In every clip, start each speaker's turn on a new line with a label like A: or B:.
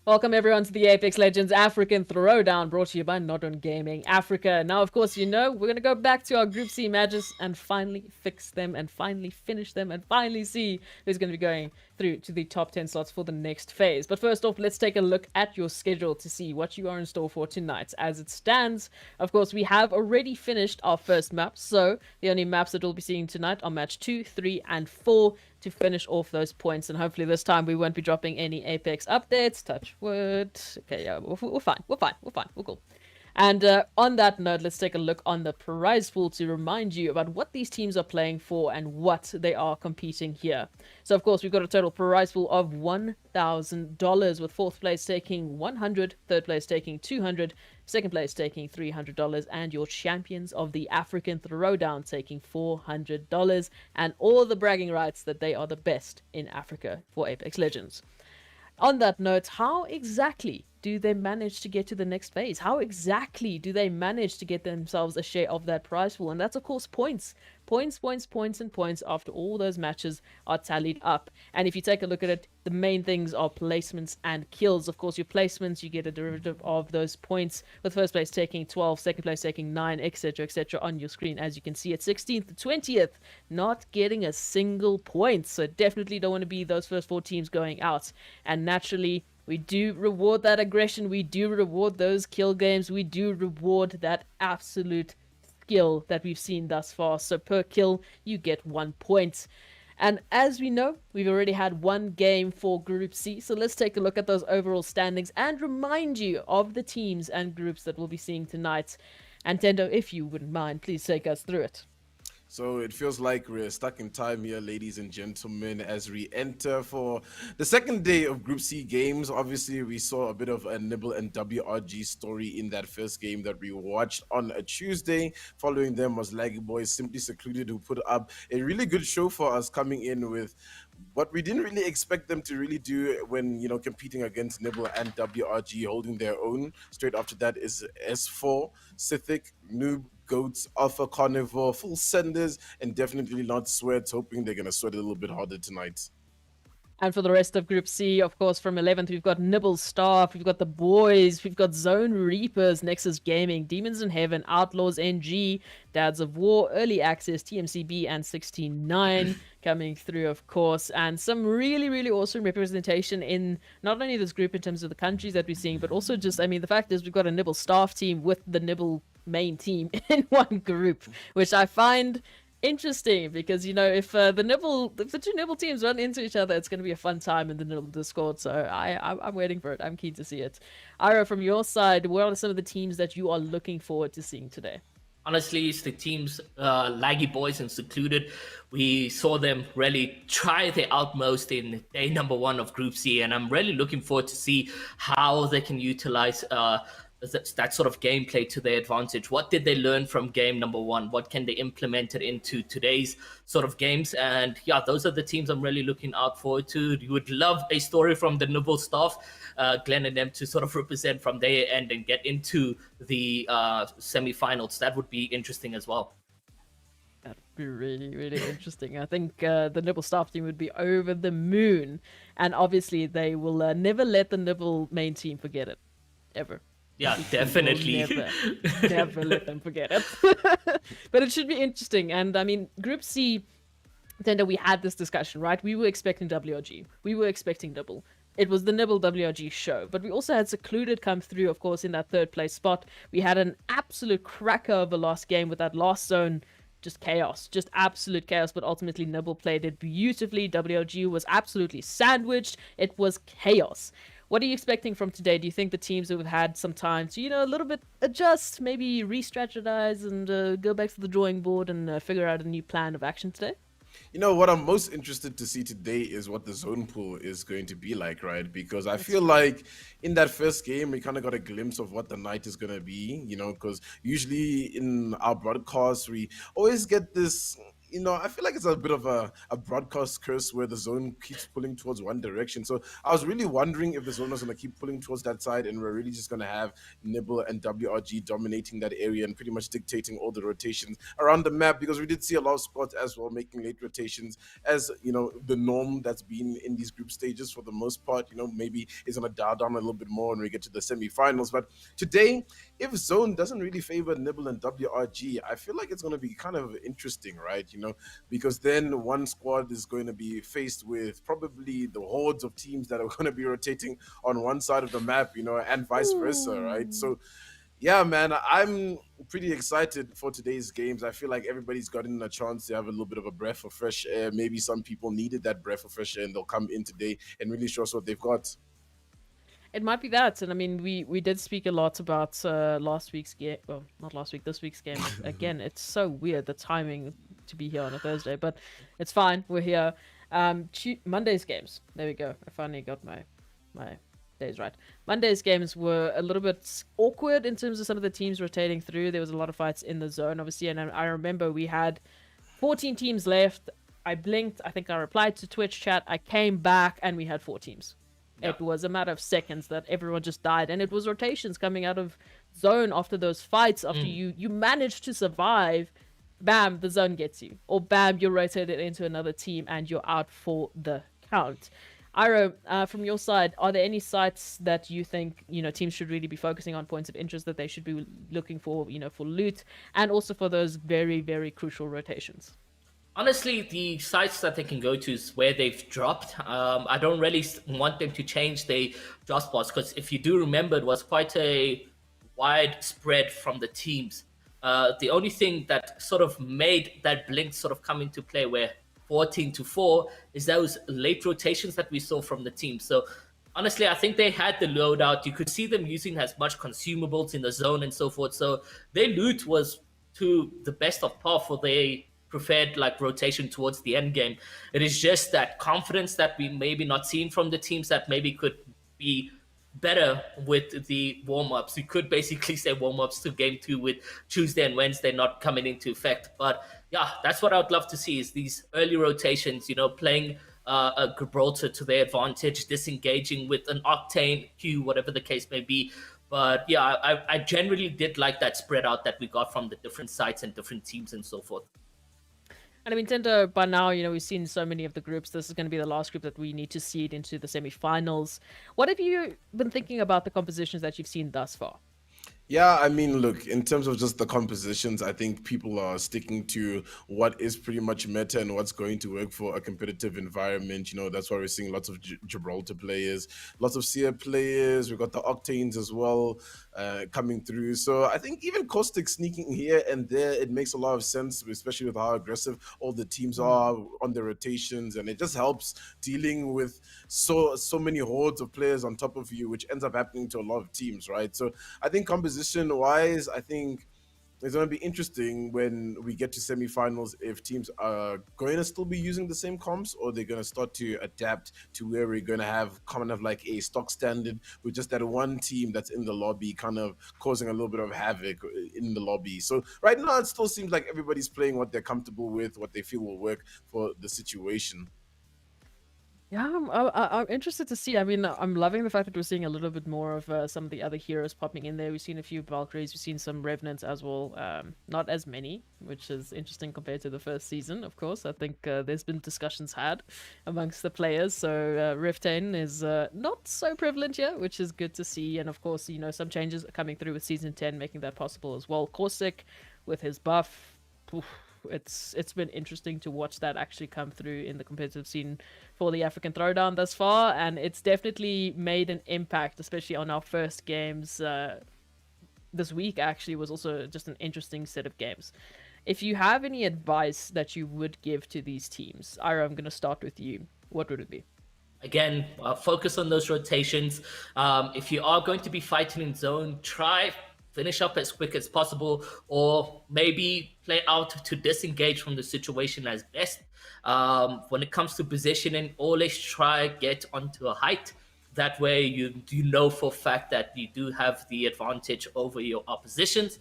A: Welcome everyone to the Apex Legends African Throwdown, brought to you by NODWIN Gaming Africa. Now, of course, you know, we're going to go back to our Group C matches and finally fix them and finally finish them and finally see who's going to be going through to the top 10 slots for the next phase. But first off, let's take a look at your schedule to see what you are in store for tonight. As it stands, of course, we have already finished our first map, so the only maps that we'll be seeing tonight are match 2, 3, and 4 to finish off those points, and hopefully this time we won't be dropping any Apex updates. Touch wood. Okay, yeah, we're fine. We're fine. We're fine. We're cool. And on that note, let's take a look on the prize pool to remind you about what these teams are playing for and what they are competing here. So, of course, we've got a total prize pool of $1,000, with fourth place taking $100, third place taking $200, second place taking $300, and your champions of the African Throwdown taking $400, and all the bragging rights that they are the best in Africa for Apex Legends. On that note, how exactly do they manage to get to the next phase? How exactly do they manage to get themselves a share of that prize pool? And that's, of course, points. Points, points, points, and points after all those matches are tallied up. And if you take a look at it, the main things are placements and kills. Of course, your placements, you get a derivative of those points, with first place taking 12, second place taking 9, etc., etc. on your screen. As you can see, at 16th to 20th, not getting a single point. So definitely don't want to be those first 4 teams going out. And naturally, we do reward that aggression, we do reward those kill games, we do reward that absolute skill that we've seen thus far. So per kill, you get 1 point. And as we know, we've already had 1 game for Group C, so let's take a look at those overall standings and remind you of the teams and groups that we'll be seeing tonight. And Tendo, if you wouldn't mind, please take us through it.
B: So it feels like we're stuck in time here, ladies and gentlemen, as we enter for the second day of Group C games. Obviously, we saw a bit of a Nibble and WRG story in that first game that we watched on a Tuesday. Following them was Laggy Boys, Simply Secluded, who put up a really good show for us, coming in with what we didn't really expect them to really do when, you know, competing against Nibble and WRG, holding their own. Straight after that is S4, Sithic, Noob, Goats, Alpha Carnivore, Full Senders, and definitely not Sweats, hoping they're going to sweat a little bit harder tonight.
A: And for the rest of Group C, of course, from 11th, we've got Nibble Staff, we've got the Boys, we've got Zone Reapers, Nexus Gaming, Demons in Heaven, Outlaws NG, Dads of War, Early Access, TMCB, and 69 coming through, of course. And some really, really awesome representation in not only this group in terms of the countries that we're seeing, but also just, I mean, the fact is we've got a Nibble Staff team with the Nibble main team in one group, which I find interesting, because, you know, if the two Nibble teams run into each other, it's going to be a fun time in the Nibble Discord. So I'm waiting for it. I'm keen to see it. Ira, from your side, what are some of the teams that you are looking forward to seeing today?
C: Honestly, it's the teams, Laggy Boys and Secluded. We saw them really try their utmost in day number 1 of Group C, and I'm really looking forward to see how they can utilize that sort of gameplay to their advantage. What did they learn from game number 1? What can they implement it into today's sort of games? And yeah, those are the teams I'm really looking out forward to. You would love a story from the Nibble staff, Glenn and them, to sort of represent from their end and get into the semi-finals. That would be interesting as well.
A: That'd be really, really interesting. I think the Nibble staff team would be over the moon. And obviously, they will never let the Nibble main team forget it. Ever.
C: Yeah, definitely.
A: Never let them forget it. But it should be interesting. And I mean, Group C, Tender, we had this discussion, right? We were expecting WRG. We were expecting Nibble. It was the Nibble WRG show. But we also had Secluded come through, of course, in that 3rd place spot. We had an absolute cracker of a last game with that last zone. Just chaos, just absolute chaos, but ultimately Nibble played it beautifully. WRG was absolutely sandwiched. It was chaos. What are you expecting from today? Do you think the teams have had some time to, you know, a little bit adjust, maybe re-strategize and go back to the drawing board and figure out a new plan of action today?
B: You know, what I'm most interested to see today is what the zone pool is going to be like, right? Because I feel like in that first game, we kind of got a glimpse of what the night is going to be, you know, because usually in our broadcasts, we always get this I feel like it's a bit of a broadcast curse where the zone keeps pulling towards one direction. So I was really wondering if the zone was going to keep pulling towards that side and we're really just going to have Nibble and WRG dominating that area and pretty much dictating all the rotations around the map, because we did see a lot of spots as well making late rotations as, the norm that's been in these group stages for the most part. Maybe it's going to dial down a little bit more when we get to the semifinals. But today, if zone doesn't really favor Nibble and WRG, I feel like it's going to be kind of interesting, right? Because then one squad is going to be faced with probably the hordes of teams that are going to be rotating on one side of the map, and vice versa, right? So yeah, man, I'm pretty excited for today's games. I feel like everybody's gotten a chance to have a little bit of a breath of fresh air. Maybe some people needed that breath of fresh air and they'll come in today and really show us what they've got.
A: It might be that, and I mean, we did speak a lot about last week's game. Well, not last week, this week's game. Again, it's so weird the timing to be here on a Thursday, but it's fine. We're here. Monday's games. There we go. I finally got my days right. Monday's games were a little bit awkward in terms of some of the teams rotating through. There was a lot of fights in the zone, obviously, and I remember we had 14 teams left. I blinked. I think I replied to Twitch chat. I came back, and we had 4 teams. It was a matter of seconds that everyone just died, and it was rotations coming out of zone after those fights. After you managed to survive, bam, the zone gets you, or bam, you're rotated into another team and you're out for the count. Iro, from your side, are there any sites that you think teams should really be focusing on, points of interest that they should be looking for, for loot, and also for those very, very crucial rotations?
C: Honestly, the sites that they can go to is where they've dropped. I don't really want them to change their drop spots, because if you do remember, it was quite a wide spread from the teams. The only thing that sort of made that blink sort of come into play, where 14-4, is those late rotations that we saw from the team. So honestly, I think they had the loadout. You could see them using as much consumables in the zone and so forth. So their loot was to the best of par for their preferred rotation towards the end game. It is just that confidence that we maybe not seen from the teams that maybe could be better with the warm-ups. You could basically say warm-ups to game 2 with Tuesday and Wednesday not coming into effect. But yeah, that's what I would love to see, is these early rotations, playing a Gibraltar to their advantage, disengaging with an Octane, Q, whatever the case may be. But yeah, I generally did like that spread out that we got from the different sites and different teams and so forth.
A: And I mean, Tendo, by now, we've seen so many of the groups. This is going to be the last group that we need to seed into the semifinals. What have you been thinking about the compositions that you've seen thus far?
B: Yeah, I mean, look, in terms of just the compositions, I think people are sticking to what is pretty much meta and what's going to work for a competitive environment. That's why we're seeing lots of Gibraltar players, lots of Seer players. We've got the Octanes as well coming through. So I think even Caustic sneaking here and there, it makes a lot of sense, especially with how aggressive all the teams are on their rotations. And it just helps dealing with so many hordes of players on top of you, which ends up happening to a lot of teams, right? So I think composition-wise, I think it's going to be interesting when we get to semifinals if teams are going to still be using the same comps, or they're going to start to adapt to where we're going to have kind of like a stock standard with just that one team that's in the lobby kind of causing a little bit of havoc in the lobby. So right now it still seems like everybody's playing what they're comfortable with, what they feel will work for the situation.
A: Yeah, I'm interested to see. I mean, I'm loving the fact that we're seeing a little bit more of some of the other heroes popping in there. We've seen a few Valkyries, we've seen some Revenants as well. Not as many, which is interesting compared to the first season, of course. I think there's been discussions had amongst the players. So Riftain is not so prevalent here, which is good to see. And of course, some changes coming through with Season 10, making that possible as well. Caustic with his buff. Oof. It's been interesting to watch that actually come through in the competitive scene for the African Throwdown thus far, and it's definitely made an impact, especially on our first games. This week actually was also just an interesting set of games. If you have any advice that you would give to these teams, Ira, I'm going to start with you. What would it be?
C: Again, focus on those rotations. If you are going to be fighting in zone, finish up as quick as possible, or maybe play out to disengage from the situation as best. When it comes to positioning, always try get onto a height. That way you know for a fact that you do have the advantage over your oppositions.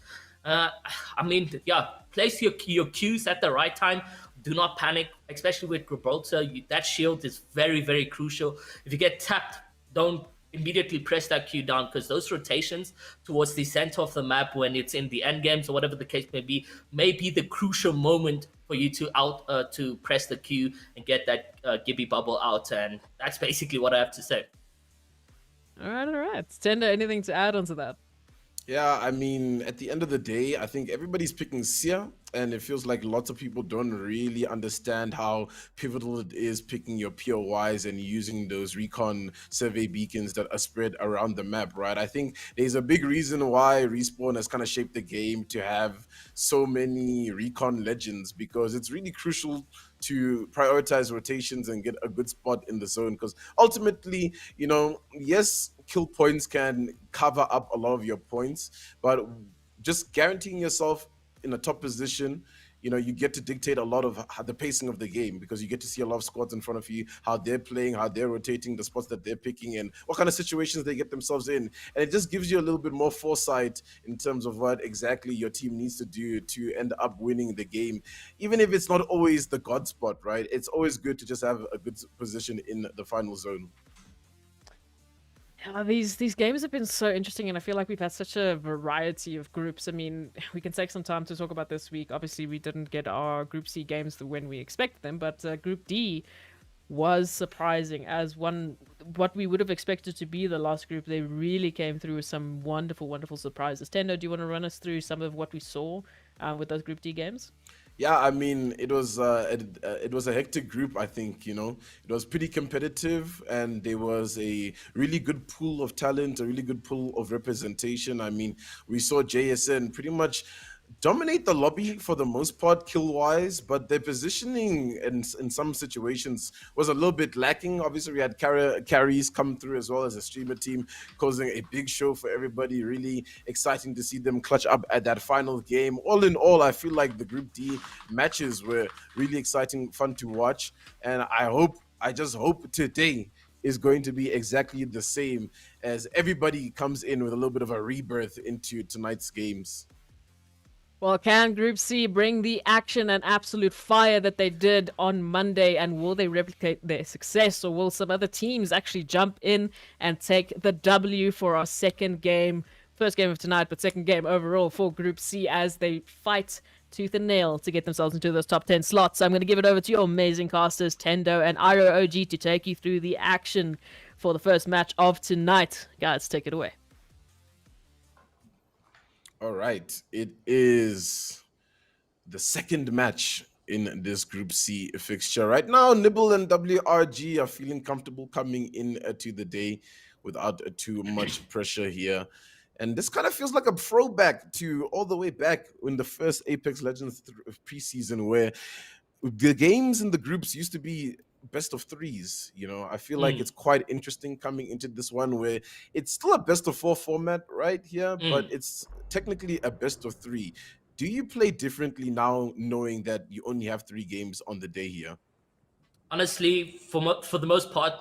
C: Place your cues at the right time. do not panic, especially with Gibraltar. That shield is very, very crucial. If you get tapped, don't immediately press that Q down, because those rotations towards the center of the map when it's in the end games or whatever the case may be the crucial moment for you to press the Q and get that Gibby bubble out. And that's basically what I have to say.
A: All right. Tender, anything to add onto that?
B: Yeah, I mean, at the end of the day, I think everybody's picking Sia, and it feels like lots of people don't really understand how pivotal it is picking your POIs and using those recon survey beacons that are spread around the map, right? I think there's a big reason why Respawn has kind of shaped the game to have so many recon legends, because it's really crucial to prioritize rotations and get a good spot in the zone, because ultimately, you know, yes, kill points can cover up a lot of your points, but just guaranteeing yourself in a top position, you know, you get to dictate a lot of the pacing of the game, because you get to see a lot of squads in front of you, how they're playing, how they're rotating, the spots that they're picking, and what kind of situations they get themselves in. And it just gives you a little bit more foresight in terms of what exactly your team needs to do to end up winning the game. Even if it's not always the god spot, right? It's always good to just have a good position in the final zone.
A: These games have been so interesting, and I feel like we've had such a variety of groups. I mean, we can take some time to talk about this week. Obviously, we didn't get our Group C games when we expected them, but Group D was surprising as what we would have expected to be the last group. They really came through with some wonderful, wonderful surprises. Tendo, do you want to run us through some of what we saw with those Group D games?
B: Yeah, I mean, it was a hectic group. I think, you know, it was pretty competitive, and there was a really good pool of talent, a really good pool of representation. I mean, we saw JSN pretty much dominate the lobby for the most part, kill wise, but their positioning in some situations was a little bit lacking. Obviously, we had carries come through as well as a streamer team, causing a big show for everybody. Really exciting to see them clutch up at that final game. All in all, I feel like the Group D matches were really exciting, fun to watch, and I just hope today is going to be exactly the same, as everybody comes in with a little bit of a rebirth into tonight's games.
A: Well, can Group C bring the action and absolute fire that they did on Monday, and will they replicate their success, or will some other teams actually jump in and take the W for our second game, first game of tonight, but second game overall for Group C as they fight tooth and nail to get themselves into those top 10 slots? I'm going to give it over to your amazing casters, Tendo and Iro OG, to take you through the action for the first match of tonight. Guys, take it away.
B: All right, it is the second match in this Group C fixture. Right now, Nibble and WRG are feeling comfortable coming in to the day without too much pressure here. And this kind of feels like a throwback to all the way back in the first Apex Legends preseason, where the games in the groups used to be best of threes. You know, I feel like it's quite interesting coming into this one, where it's still a best of four format right here, but it's technically a best of three. Do you play differently now, knowing that you only have 3 games on the day here?
C: Honestly, for the most part,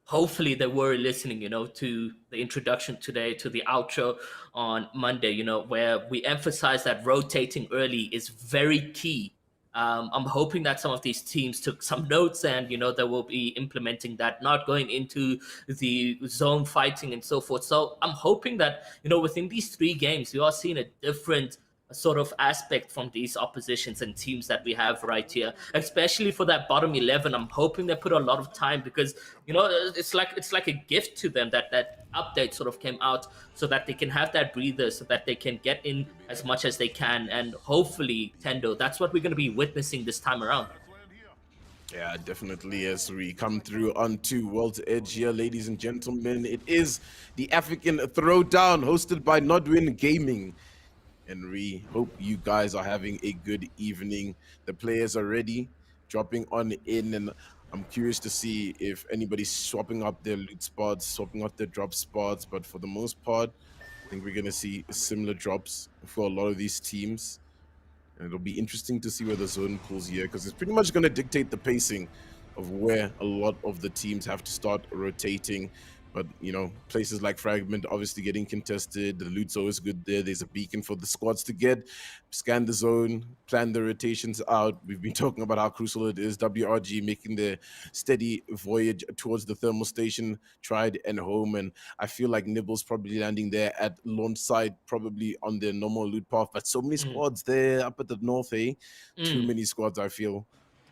C: hopefully they were listening, to the introduction today, to the outro on Monday, where we emphasize that rotating early is very key. I'm hoping that some of these teams took some notes, and they will be implementing that, not going into the zone fighting and so forth. So I'm hoping that within these 3 games we are seeing a different sort of aspect from these oppositions and teams that we have right here, especially for that bottom 11. I'm hoping they put a lot of time, because it's like a gift to them that update sort of came out, so that they can have that breather, so that they can get in as much as they can. And hopefully, Tendo, that's what we're going to be witnessing this time around.
B: Yeah, definitely. As we come through onto World's Edge here, ladies and gentlemen, it is the African Throwdown hosted by NODWIN Gaming. And we hope you guys are having a good evening. The players are ready, dropping on in, and I'm curious to see if anybody's swapping up their loot spots, swapping up their drop spots. But for the most part, I think we're going to see similar drops for a lot of these teams. And it'll be interesting to see where the zone pulls here, because it's pretty much going to dictate the pacing of where a lot of the teams have to start rotating. But places like Fragment obviously getting contested. The loot's always good there. There's a beacon for the squads to get, scan the zone, plan the rotations out. We've been talking about how crucial it is. WRG making their steady voyage towards the thermal station, tried and home. And I feel like Nibble's probably landing there at launch site, probably on their normal loot path. But so many squads there up at the north, eh? Too many squads, I feel.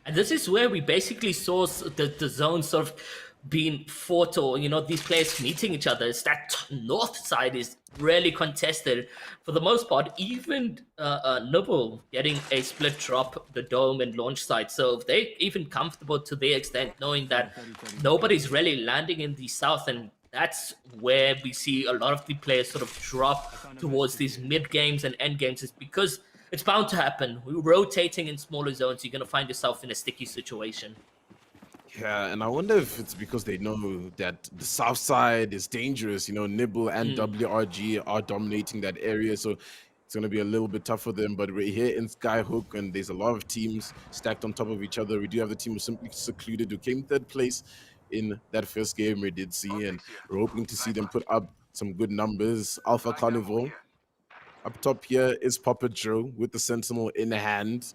C: And this is where we basically saw the zone sort of being fought, or these players meeting each other. It's that north side is really contested for the most part. Even Nubble getting a split drop, the dome and launch site, so they're even comfortable to the extent knowing that nobody's really landing in the south, and that's where we see a lot of the players sort of drop towards these mid games and end games, is because it's bound to happen. We're rotating in smaller zones. You're going to find yourself in a sticky situation.
B: Yeah, and I wonder if it's because they know that the south side is dangerous. Nibble and WRG are dominating that area, so it's going to be a little bit tough for them. But we're here in Skyhook, and there's a lot of teams stacked on top of each other. We do have the team of Simply Secluded, who came third place in that first game we did see, and we're hoping to see them put up some good numbers. Alpha Carnival. Up top here is Papa Joe with the Sentinel in hand,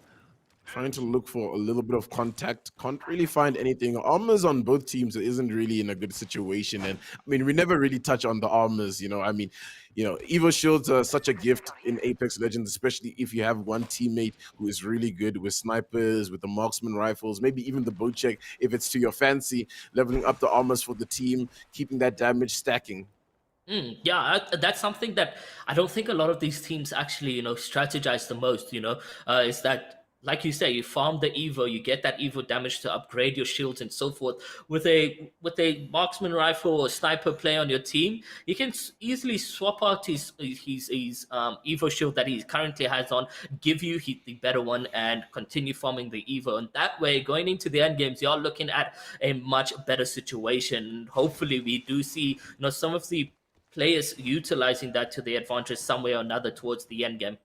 B: trying to look for a little bit of contact. Can't really find anything. Armors on both teams isn't really in a good situation. And I mean, we never really touch on the armors, Evo Shields are such a gift in Apex Legends, especially if you have one teammate who is really good with snipers, with the marksman rifles, maybe even the bow check, if it's to your fancy, leveling up the armors for the team, keeping that damage stacking.
C: Yeah, that's something that I don't think a lot of these teams actually, strategize the most. Is that, like you say, you farm the Evo, you get that Evo damage to upgrade your shields and so forth. With a marksman rifle or sniper player on your team, you can easily swap out his Evo shield that he currently has on, give you the better one, and continue farming the Evo. And that way, going into the end games, you're looking at a much better situation. Hopefully, we do see some of the players utilizing that to their advantage some way or another towards the end game.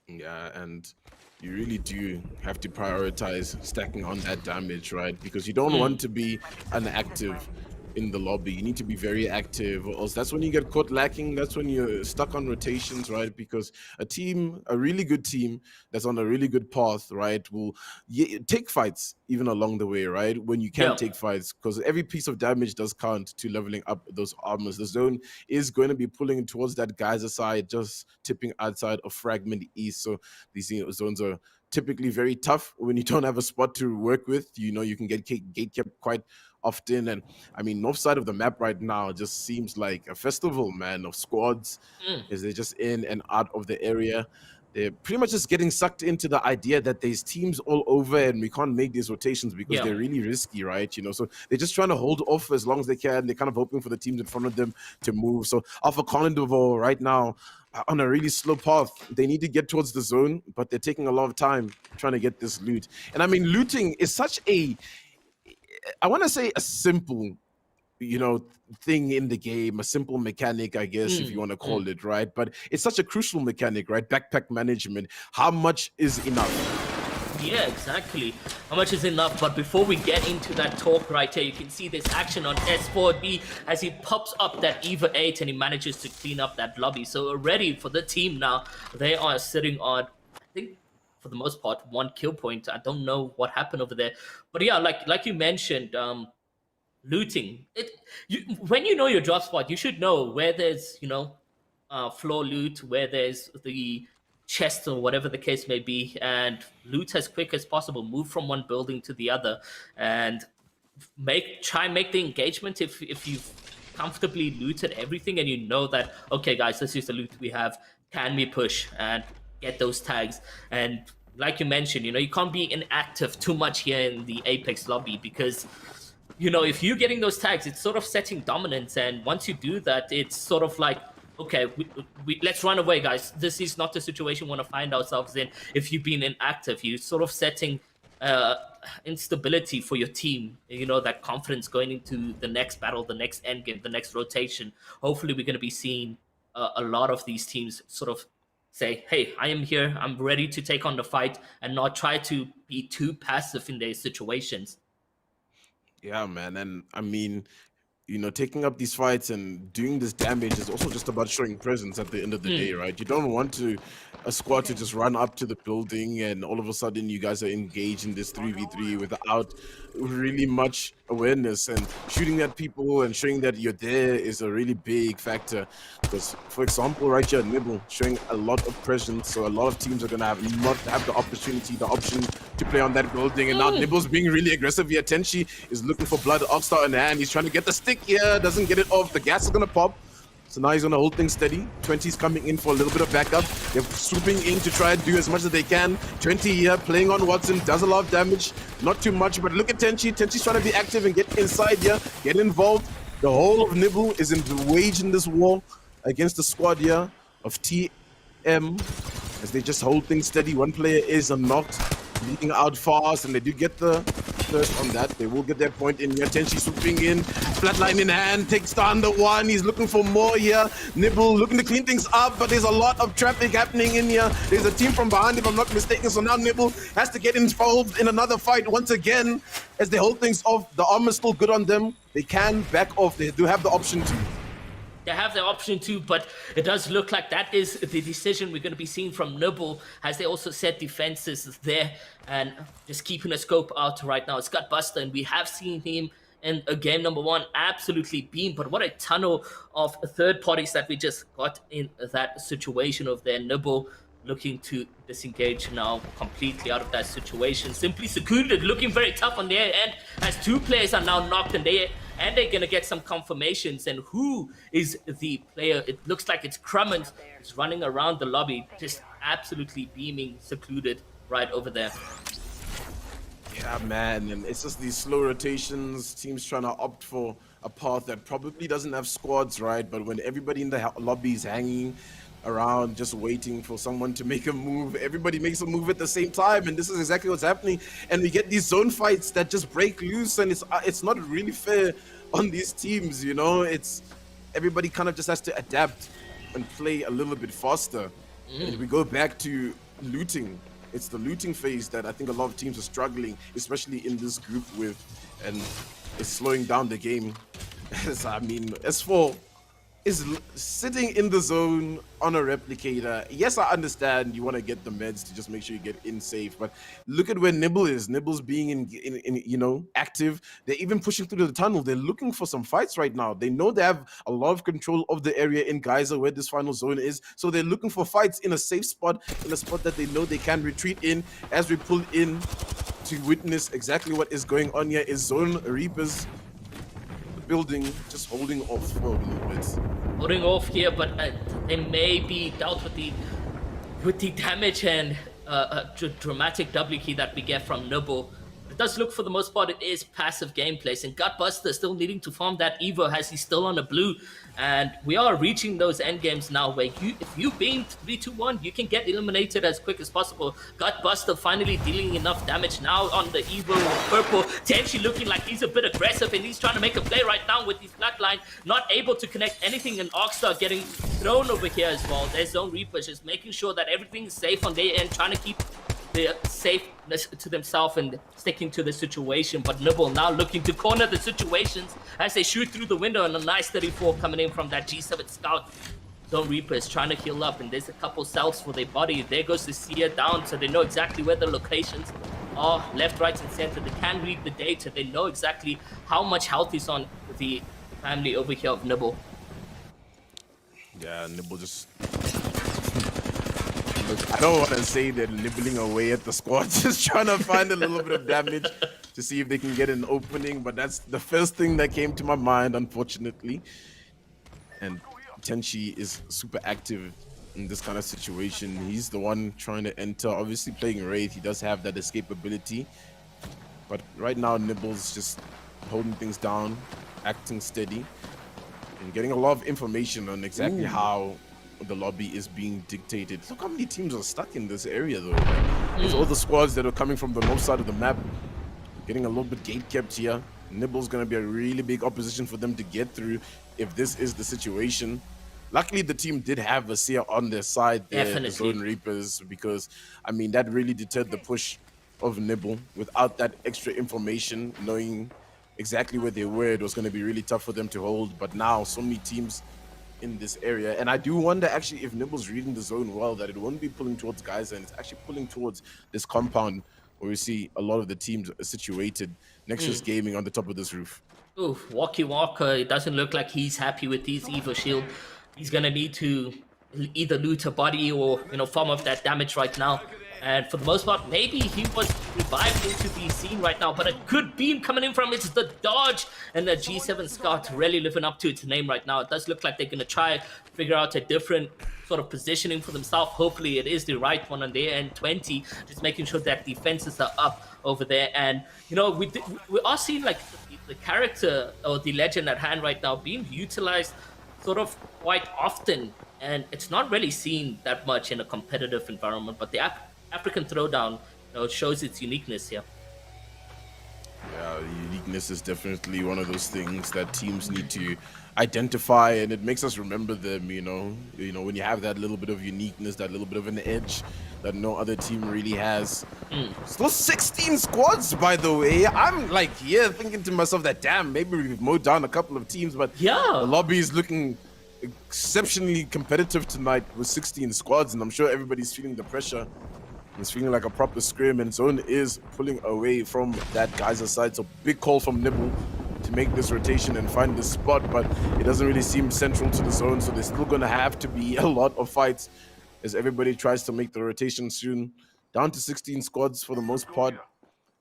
B: Yeah, and you really do have to prioritize stacking on that damage, right? Because you don't want to be inactive in the lobby. You need to be very active, or else that's when you get caught lacking. That's when you're stuck on rotations, right? Because a really good team that's on a really good path, right, will take fights even along the way, right? When you can take fights, because every piece of damage does count to leveling up those armors. The zone is going to be pulling towards that Geyser side, just tipping outside of Fragment East. So these zones are typically very tough when you don't have a spot to work with. You can get gate kept quite often. And I mean, north side of the map right now just seems like a festival, man, of squads, as they're just in and out of the area. They're pretty much just getting sucked into the idea that there's teams all over and we can't make these rotations because they're really risky, right? So they're just trying to hold off as long as they can. They're kind of hoping for the teams in front of them to move. So Alpha Carnival right now on a really slow path. They need to get towards the zone, but they're taking a lot of time trying to get this loot. And I mean, looting is such I want to say a simple thing in the game, a simple mechanic, I guess, if you want to call it, right? But it's such a crucial mechanic, right? Backpack management. How much is enough?
C: Yeah, exactly. How much is enough? But before we get into that talk right here, you can see this action on S4B as he pops up that EVA 8 and he manages to clean up that lobby. So already for the team now, they are sitting on, I think, for the most part, 1 kill point. I don't know what happened over there. But yeah, like you mentioned, looting. When you know your drop spot, you should know where there's, floor loot, where there's the chest or whatever the case may be, and loot as quick as possible. Move from one building to the other, and try and make the engagement if you've comfortably looted everything and you know that, okay guys, this is the loot we have, can we push and get those tags. And like you mentioned, you can't be inactive too much here in the Apex lobby, because if you're getting those tags, it's sort of setting dominance, and once you do that, it's sort of like, okay, let's run away, guys. This is not the situation we want to find ourselves in. If you've been inactive, you're sort of setting instability for your team, that confidence going into the next battle, the next endgame, the next rotation. Hopefully we're going to be seeing a lot of these teams sort of say, hey, I am here, I'm ready to take on the fight, and not try to be too passive in their situations.
B: Yeah, man. And I mean, you know, taking up these fights and doing this damage is also just about showing presence at the end of the day, right? You don't want a squad to just run up to the building and all of a sudden you guys are engaged in this 3v3 without really much awareness, and shooting at people and showing that you're there is a really big factor. Because, for example, right here, Nibble showing a lot of presence, so a lot of teams are gonna not have the option to play on that building. And now Nibble's being really aggressive here. Tenchi is looking for blood, Oxstar in hand. He's trying to get the stick here, doesn't get it off. The gas is gonna pop. So now he's gonna hold things steady. 20's coming in for a little bit of backup. They're swooping in to try and do as much as they can. 20 here playing on Watson, does a lot of damage. Not too much, but look at Tenchi. Tenchi's trying to be active and get inside here, get involved. The whole of Nibble is waging this war against the squad here of TM as they just hold things steady. One player is knocked, leading out fast, and they do get the first on that. They will get their point in here. Tenchi swooping in, flatline in hand, takes down the one. He's looking for more here. Nibble looking to clean things up, but there's a lot of traffic happening in here. There's a team from behind, if I'm not mistaken, so now Nibble has to get involved in another fight once again as they hold things off. The armor's still good on them. They can back off. They do have the option to.
C: They have the option to, but it does look like that is the decision we're going to be seeing from Nibble, as they also set defenses there and just keeping a scope out right now. It's Gutbuster, and we have seen him in game number 1 absolutely beam, but what a tunnel of third parties that we just got in that situation of their Nibble looking to disengage now completely out of that situation. Simply secluded, looking very tough on their end as 2 players are now knocked, and they're gonna get some confirmations. And who is the player? It looks like it's Crummins. He's running around the lobby, just absolutely beaming secluded right over there.
B: Yeah, man, and it's just these slow rotations, teams trying to opt for a path that probably doesn't have squads, right? But when everybody in the lobby is hanging around just waiting for someone to make a move, everybody makes a move at the same time, and this is exactly what's happening. And we get these zone fights that just break loose, and it's not really fair on these teams, you know. It's everybody kind of just has to adapt and play a little bit faster. And we go back to looting. It's the looting phase that I think a lot of teams are struggling, especially in this group with, and it's slowing down the game. I mean, S4 is sitting in the zone on a replicator. Yes, I understand you want to get the meds to just make sure you get in safe, but look at where Nibble is. Nibble's being in you know, active. They're even pushing through the tunnel. They're looking for some fights right now. They know they have a lot of control of the area in Geyser where this final zone is, so they're looking for fights in a safe spot, in a spot that they know they can retreat in. As we pull in to witness exactly what is going on here is Zone Reapers building just holding off for a little bit.
C: Holding off here, but they may be dealt with the damage and dramatic W key that we get from Nibble. It does look, for the most part, it is passive gameplays, and Gutbuster still needing to farm that Evo as he's still on a blue. And we are reaching those end games now where if you beam 3-2-1, you can get eliminated as quick as possible. Gutbuster finally dealing enough damage now on the Evo purple. Tenchi looking like he's a bit aggressive, and he's trying to make a play right now with his flatline, not able to connect anything, and Oxstar getting thrown over here as well. There's Zone Reapers just making sure that everything is safe on their end, trying to keep the safeness to themselves and sticking to the situation. But Nibble now looking to corner the situations as they shoot through the window, and a nice 34 coming in from that G7 Scout. Zone Reapers trying to heal up, and there's a couple cells for their body. There goes the Seer down, so they know exactly where the locations are, left, right, and center. They can read the data. They know exactly how much health is on the family over here of Nibble.
B: Yeah, Nibble just... I don't want to say they're nibbling away at the squad, just trying to find a little bit of damage to see if they can get an opening, but that's the first thing that came to my mind, unfortunately. And Tenchi is super active in this kind of situation. He's the one trying to enter, obviously playing Wraith. He does have that escapability, but right now Nibble's just holding things down, acting steady, and getting a lot of information on exactly how the lobby is being dictated. Look how many teams are stuck in this area though. There's all the squads that are coming from the north side of the map, getting a little bit gate kept here. Nibble's gonna be a really big opposition for them to get through if this is the situation. Luckily, the team did have a Seer on their side there, the Zone Reapers, because I mean that really deterred the push of Nibble. Without that extra information, knowing exactly where they were, it was going to be really tough for them to hold. But now, so many teams in this area. And I do wonder, actually, if Nibble's reading the zone well, that it won't be pulling towards Geyser, and it's actually pulling towards this compound where we see a lot of the teams situated. Nexus Gaming on the top of this roof.
C: Oof, Walkie Walker, it doesn't look like he's happy with his Evo Shield. He's going to need to either loot a body or, farm up that damage right now. And for the most part, maybe he was revived into the scene right now, but a good beam coming in from it's the dodge, and the G7 Scout really living up to its name right now. It does look like they're going to try figure out a different sort of positioning for themselves. Hopefully it is the right one on their end. 20, just making sure that defenses are up over there. And, we are seeing like the character or the legend at hand right now being utilized sort of quite often, and it's not really seen that much in a competitive environment, but the African Throwdown, shows its uniqueness here.
B: Yeah, uniqueness is definitely one of those things that teams need to identify, and it makes us remember them. When you have that little bit of uniqueness, that little bit of an edge that no other team really has. Still 16 squads, by the way. I'm like here thinking to myself that damn, maybe we've mowed down a couple of teams, but
C: yeah,
B: the lobby is looking exceptionally competitive tonight with 16 squads, and I'm sure everybody's feeling the pressure. It's feeling like a proper scrim, and Zone is pulling away from that Geyser side. So big call from Nibble to make this rotation and find this spot, but it doesn't really seem central to the zone. So there's still going to have to be a lot of fights as everybody tries to make the rotation soon. Down to 16 squads for the most part.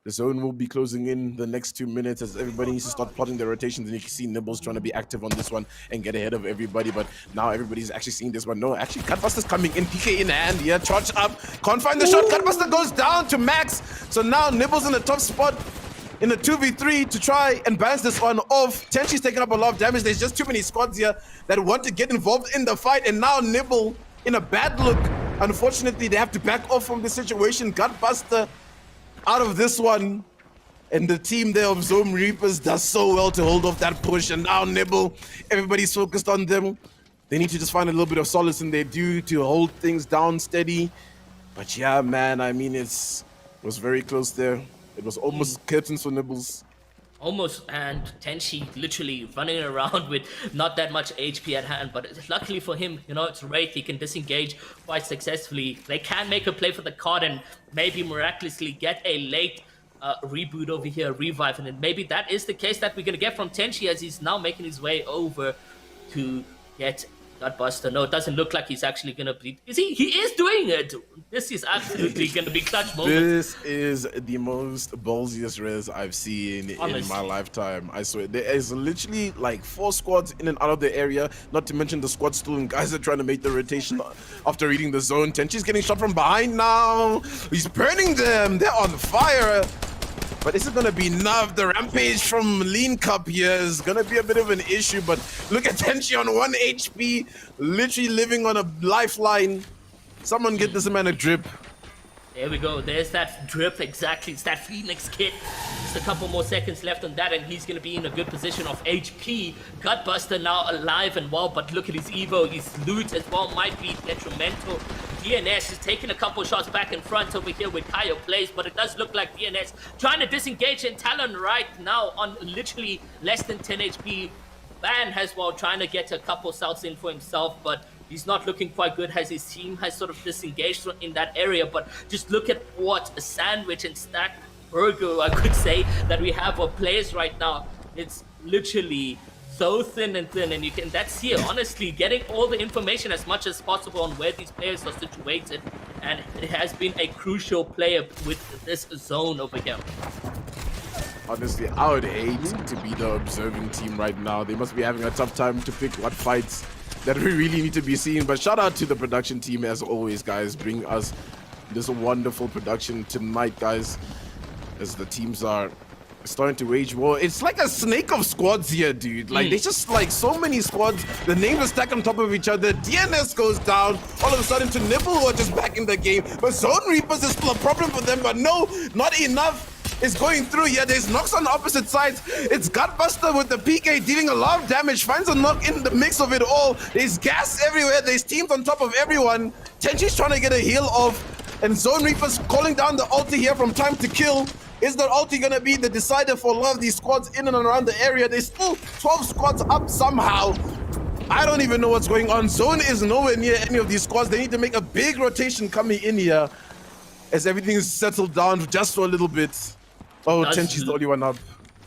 B: The zone will be closing in the next 2 minutes as everybody needs to start plotting their rotations, and you can see Nibbles trying to be active on this one and get ahead of everybody, but now everybody's actually seeing this one. No, actually, Cutbuster's coming in, PK in hand, yeah, charge up, can't find the shot, Cutbuster goes down to Max, so now Nibbles in the top spot in a 2v3 to try and bounce this one off. Tenshi's taking up a lot of damage. There's just too many squads here that want to get involved in the fight, and now Nibble in a bad look. Unfortunately, they have to back off from the situation. Cutbuster out of this one, and the team there of Zone Reapers does so well to hold off that push, and now Nibble, everybody's focused on them. They need to just find a little bit of solace in their due to hold things down steady. But yeah, man, I mean, it was very close there. It was almost curtains for Nibbles.
C: Almost, and Tenshi literally running around with not that much HP at hand, but luckily for him, it's Wraith, he can disengage quite successfully. They can make a play for the card and maybe miraculously get a late reboot over here, revive, and maybe that is the case that we're going to get from Tenshi as he's now making his way over to get Gutbuster. No, it doesn't look like he's actually going to be... He is doing it! This is absolutely going to be clutch moment.
B: This is the most ballsiest res I've seen in my lifetime. I swear. There is literally like 4 squads in and out of the area, not to mention the squad still, and guys are trying to make the rotation after reading the zone. Tenchi's getting shot from behind now. He's burning them. They're on fire. But is it going to be enough? The rampage from Lean Cup here is going to be a bit of an issue, but look at Tenchi on 1 HP, literally living on a lifeline. Someone get this man a drip.
C: There we go. There's that drip, exactly. It's that Phoenix kit. Just a couple more seconds left on that, and he's going to be in a good position of HP. Gutbuster now alive and well, but look at his Evo. His loot as well might be detrimental. DNS is taking a couple shots back in front over here with Kaio plays, but it does look like DNS trying to disengage, and Talon right now on literally less than 10 HP. Van as well trying to get a couple cells in for himself, but he's not looking quite good as his team has sort of disengaged in that area. But just look at what a sandwich and stacked burger, I could say, that we have of players right now. It's literally so thin, and that's here, honestly, getting all the information as much as possible on where these players are situated. And it has been a crucial player with this zone over here.
B: Honestly, I would hate to be the observing team right now. They must be having a tough time to pick what fights that we really need to be seeing. But shout out to the production team as always, guys, bring us this wonderful production tonight, guys, as the teams are starting to wage war. It's like a snake of squads here, dude. Like, they just like so many squads. The names are stacked on top of each other. DNS goes down. All of a sudden to Nibble, who are just back in the game. But Zone Reapers is still a problem for them. But no, not enough is going through here. There's knocks on the opposite sides. It's Gutbuster with the PK dealing a lot of damage. Finds a knock in the mix of it all. There's gas everywhere. There's teams on top of everyone. Tenchi's trying to get a heal off. And Zone Reapers calling down the ulti here from Time to Kill. Is the ulti gonna be the decider for a lot of these squads in and around the area? There's still 12 squads up somehow. I don't even know what's going on. Zone is nowhere near any of these squads. They need to make a big rotation coming in here as everything is settled down just for a little bit. Oh, Tenchi's the only one up.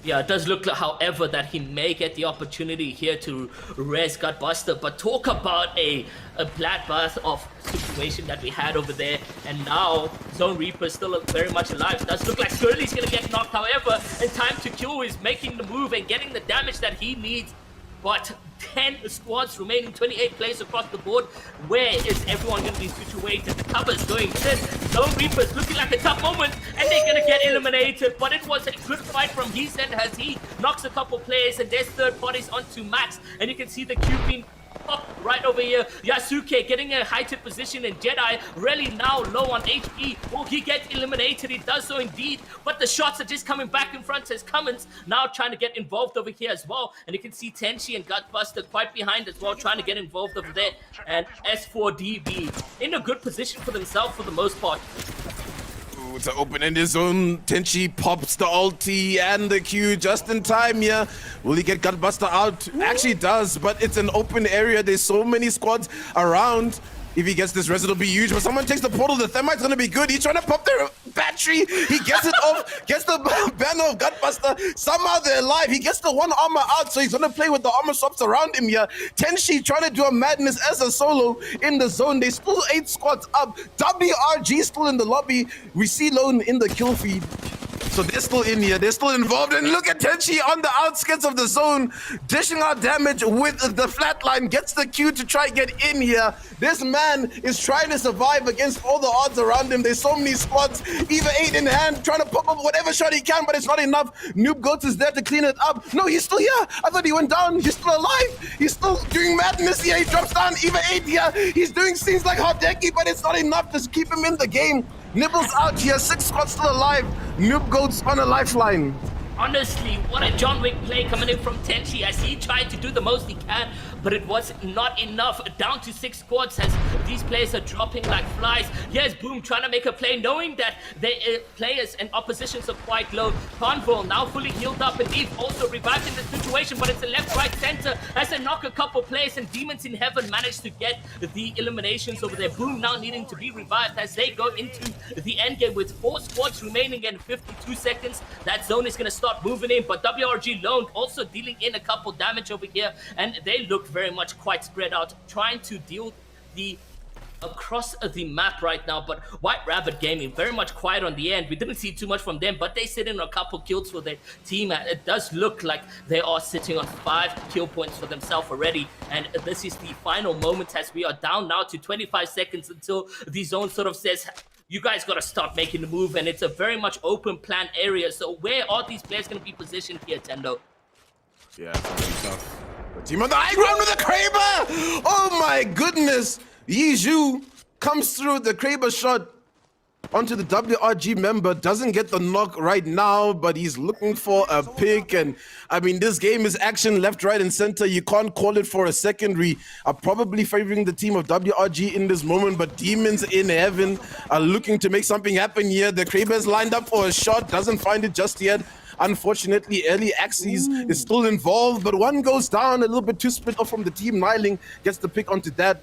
C: Yeah, it does look like, however, that he may get the opportunity here to res Gutbuster, but talk about a bloodbath of situation that we had over there, and now Zone Reaper is still very much alive. It does look like Skirly's gonna get knocked, however, in time to kill is making the move and getting the damage that he needs. But 10 squads remaining, 28 players across the board. Where is everyone going to be situated? The cover is going thin. Zone Reaper is looking like a tough moment, and they're going to get eliminated. But it was a good fight from his end as he knocks a couple players, and there's third parties onto Max. And you can see the Q being popped right over here. Yasuke getting a high-tip position, and Jedi really now low on HP. Will he get eliminated? He does so indeed, but the shots are just coming back in front as Cummins now trying to get involved over here as well. And you can see Tenchi and Gutbuster quite behind as well, trying to get involved over there. And S4DB in a good position for themselves for the most part.
B: It's an open-ended zone. Tenchi pops the ulti and the Q just in time here. Will he get Gutbuster out? Actually does, but it's an open area. There's so many squads around. If he gets this res, it'll be huge. But someone takes the portal. The Thermite's gonna be good. He's trying to pop their battery. He gets it off, gets the banner of Gutbuster. Somehow they're alive. He gets the one armor out, so he's gonna play with the armor swaps around him here. Tenchi trying to do a madness as a solo in the zone. They still 8 squads up. WRG still in the lobby. We see Lone in the kill feed. So they're still in here, they're still involved, and look at Tenchi on the outskirts of the zone, dishing out damage with the flatline, gets the Q to try get in here. This man is trying to survive against all the odds around him. There's so many squads, either 8 in hand, trying to pop up whatever shot he can, but it's not enough. Noob Goats is there to clean it up. No, he's still here. I thought he went down. He's still alive. He's still doing madness here. He drops down, either 8 here. He's doing scenes like Hardeki, but it's not enough to keep him in the game. Nibbles out here, 6 squads still alive. Noob Goats on a lifeline.
C: Honestly, what a John Wick play coming in from Tenchi as he tried to do the most he can, but it was not enough. Down to 6 squads as these players are dropping like flies. Yes, Boom trying to make a play, knowing that the players and oppositions are quite low. Convol now fully healed up, and Eve also revived in the situation, but it's a left, right, center as they knock a couple players, and Demons in Heaven managed to get the eliminations over there. Boom now needing to be revived as they go into the end game with 4 squads remaining and 52 seconds. That zone is going to start moving in, but WRG Lone also dealing in a couple damage over here, and they look very much quite spread out, trying to deal the across the map right now. But White Rabbit Gaming very much quiet on the end. We didn't see too much from them, but they sit in a couple kills for their team. It does look like they are sitting on 5 kill points for themselves already, and this is the final moment as we are down now to 25 seconds until the zone sort of says, you guys got to start making the move, and it's a very much open plan area. So where are these players going to be positioned here, Tendo?
B: Yeah, it's gonna be tough. The team on the high ground with the Kraber! Oh my goodness! Yizhu comes through the Kraber shot onto the WRG member, doesn't get the knock right now, but he's looking for a pick. And I mean, this game is action left, right, and center. You can't call it for a secondary. Are probably favoring the team of WRG in this moment, but Demons in Heaven are looking to make something happen here. The Kraber's lined up for a shot, doesn't find it just yet. Unfortunately, early Axis is still involved, but one goes down, a little bit too split off from the team. Nyling gets the pick onto that.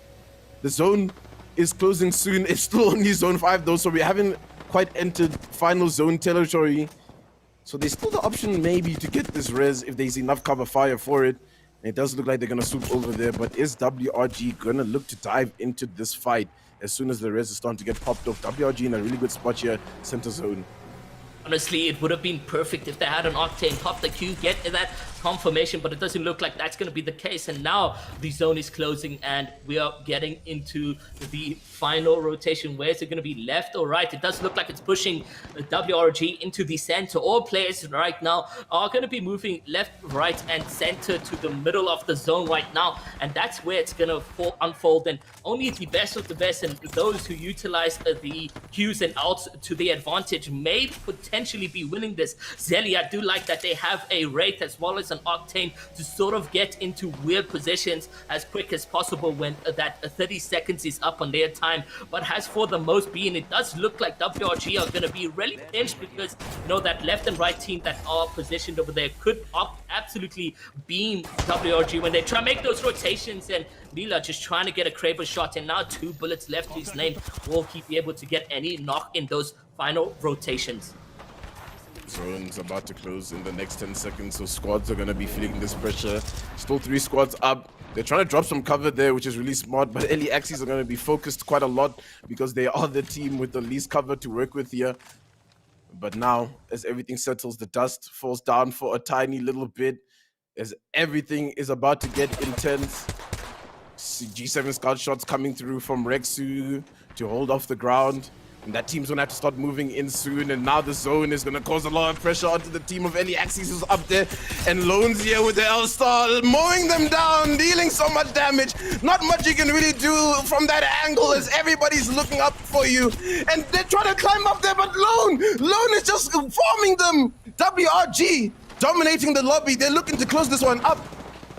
B: The zone is closing soon. It's still only zone 5 though, so we haven't quite entered final zone territory. So there's still the option maybe to get this res if there's enough cover fire for it. And it does look like they're gonna swoop over there, but is WRG gonna look to dive into this fight as soon as the res is starting to get popped off? WRG in a really good spot here, center zone.
C: Honestly, it would have been perfect if they had an Octane pop the Q, get that confirmation, but it doesn't look like that's going to be the case. And now the zone is closing and we are getting into the final rotation. Where is it going to be, left or right? It does look like it's pushing WRG into the center. All players right now are going to be moving left, right, and center to the middle of the zone right now. And that's where it's going to unfold. And only the best of the best and those who utilize the Qs and outs to the advantage may potentially potentially be winning this. Zelly, I do like that they have a Wraith as well as an Octane to sort of get into weird positions as quick as possible when that 30 seconds is up on their time. But as for the most being, it does look like WRG are going to be really pinched because, you know, that left and right team that are positioned over there could absolutely beam WRG when they try to make those rotations, and Mila just trying to get a Kraber shot, and now 2 bullets left to his name. Will he be able to get any knock in those final rotations?
B: Zone's about to close in the next 10 seconds, so squads are going to be feeling this pressure. Still 3 squads up. They're trying to drop some cover there, which is really smart, but Ellie Axis are going to be focused quite a lot because they are the team with the least cover to work with here. But now, as everything settles, the dust falls down for a tiny little bit, as everything is about to get intense. G7 scout shots coming through from Rexu to hold off the ground. And that team's gonna have to start moving in soon. And now the zone is gonna cause a lot of pressure onto the team of Ellie Axis who's up there. And Lone's here with the L-Star, mowing them down, dealing so much damage. Not much you can really do from that angle as everybody's looking up for you. And they're trying to climb up there, but Lone is just farming them. WRG dominating the lobby. They're looking to close this one up.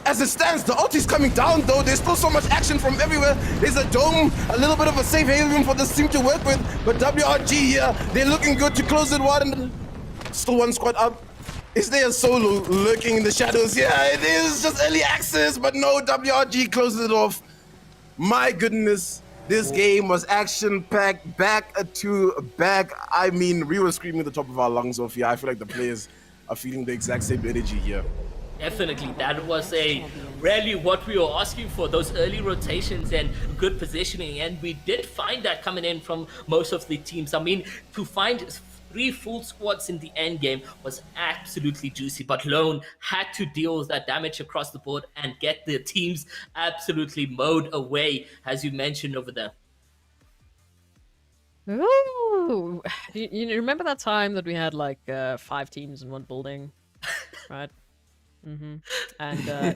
B: As it stands, the ulti's coming down though. There's still so much action from everywhere. There's a dome, a little bit of a safe haven for this team to work with. But WRG here, they're looking good to close it one. Still 1 squad up. Is there a solo lurking in the shadows? Yeah, it is just early access, but no, WRG closes it off. My goodness, this game was action-packed, back to back. I mean, we were screaming at the top of our lungs off here. I feel like the players are feeling the exact same energy here.
C: Definitely, that was really what we were asking for, those early rotations and good positioning, and we did find that coming in from most of the teams. I mean, to find 3 full squads in the end game was absolutely juicy, but Lone had to deal with that damage across the board and get the teams absolutely mowed away, as you mentioned over there.
A: Ooh, you remember that time that we had like 5 teams in one building, right? And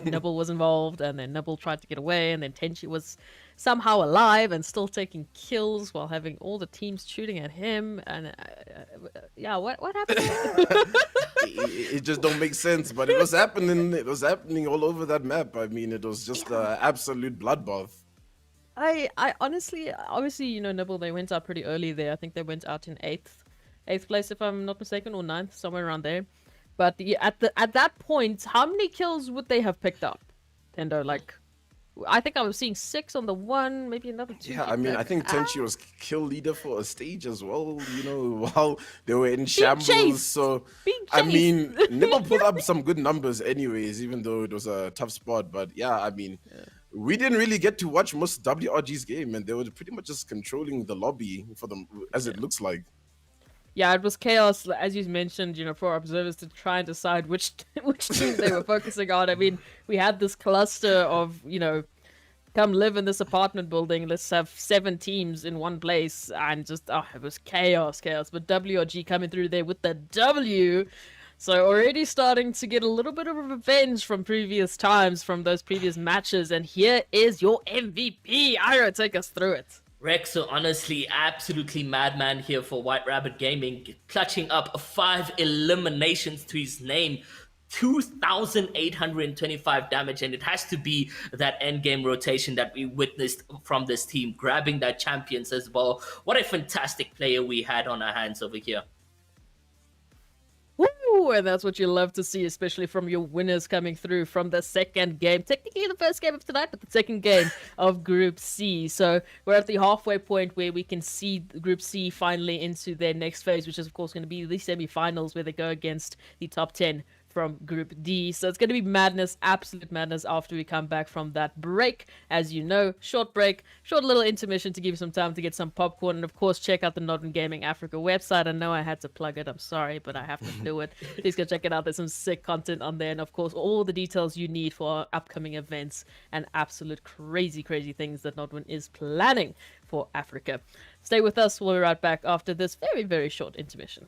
A: Nibble was involved, and then Nibble tried to get away, and then Tenchi was somehow alive and still taking kills while having all the teams shooting at him. And yeah, what happened?
B: It just don't make sense, but it was happening. It was happening all over that map. I mean, it was just an absolute bloodbath.
A: I honestly, obviously, you know, Nibble, they went out pretty early there. I think they went out in 8th place, if I'm not mistaken, or 9th, somewhere around there. But at that point, how many kills would they have picked up, Tendo? Like, I think I was seeing 6 on the one, maybe another 2.
B: Yeah, I mean, I think Tenchi was kill leader for a stage as well, you know, while they were in shambles.
A: Chased.
B: So, I mean, Nibble put up some good numbers anyways, even though it was a tough spot. But yeah, I mean, we didn't really get to watch most of WRG's game, and they were pretty much just controlling the lobby for them, as it looks like.
A: Yeah, it was chaos, as you mentioned, you know, for observers to try and decide which teams they were focusing on. I mean, we had this cluster of, you know, come live in this apartment building, let's have 7 teams in one place, and just, oh, it was chaos. But WRG coming through there with the W, so already starting to get a little bit of revenge from previous times, from those previous matches, and here is your MVP. Ira, take us through it.
C: Rexo, honestly, absolutely madman here for White Rabbit Gaming, clutching up 5 eliminations to his name, 2,825 damage, and it has to be that endgame rotation that we witnessed from this team, grabbing that champions as well. What a fantastic player we had on our hands over here.
A: Woo! And that's what you love to see, especially from your winners coming through from the second game. Technically the first game of tonight, but the second game of Group C. So we're at the halfway point where we can see Group C finally into their next phase, which is of course going to be the semi-finals where they go against the top 10 from Group D. So it's going to be madness, absolute madness after we come back from that break. As you know, short break, short little intermission to give you some time to get some popcorn. And of course, check out the NODWIN Gaming Africa website. I know I had to plug it. I'm sorry, but I have to do it. Please go check it out. There's some sick content on there. And of course, all the details you need for our upcoming events and absolute crazy things that NODWIN is planning for Africa. Stay with us. We'll be right back after this very short intermission.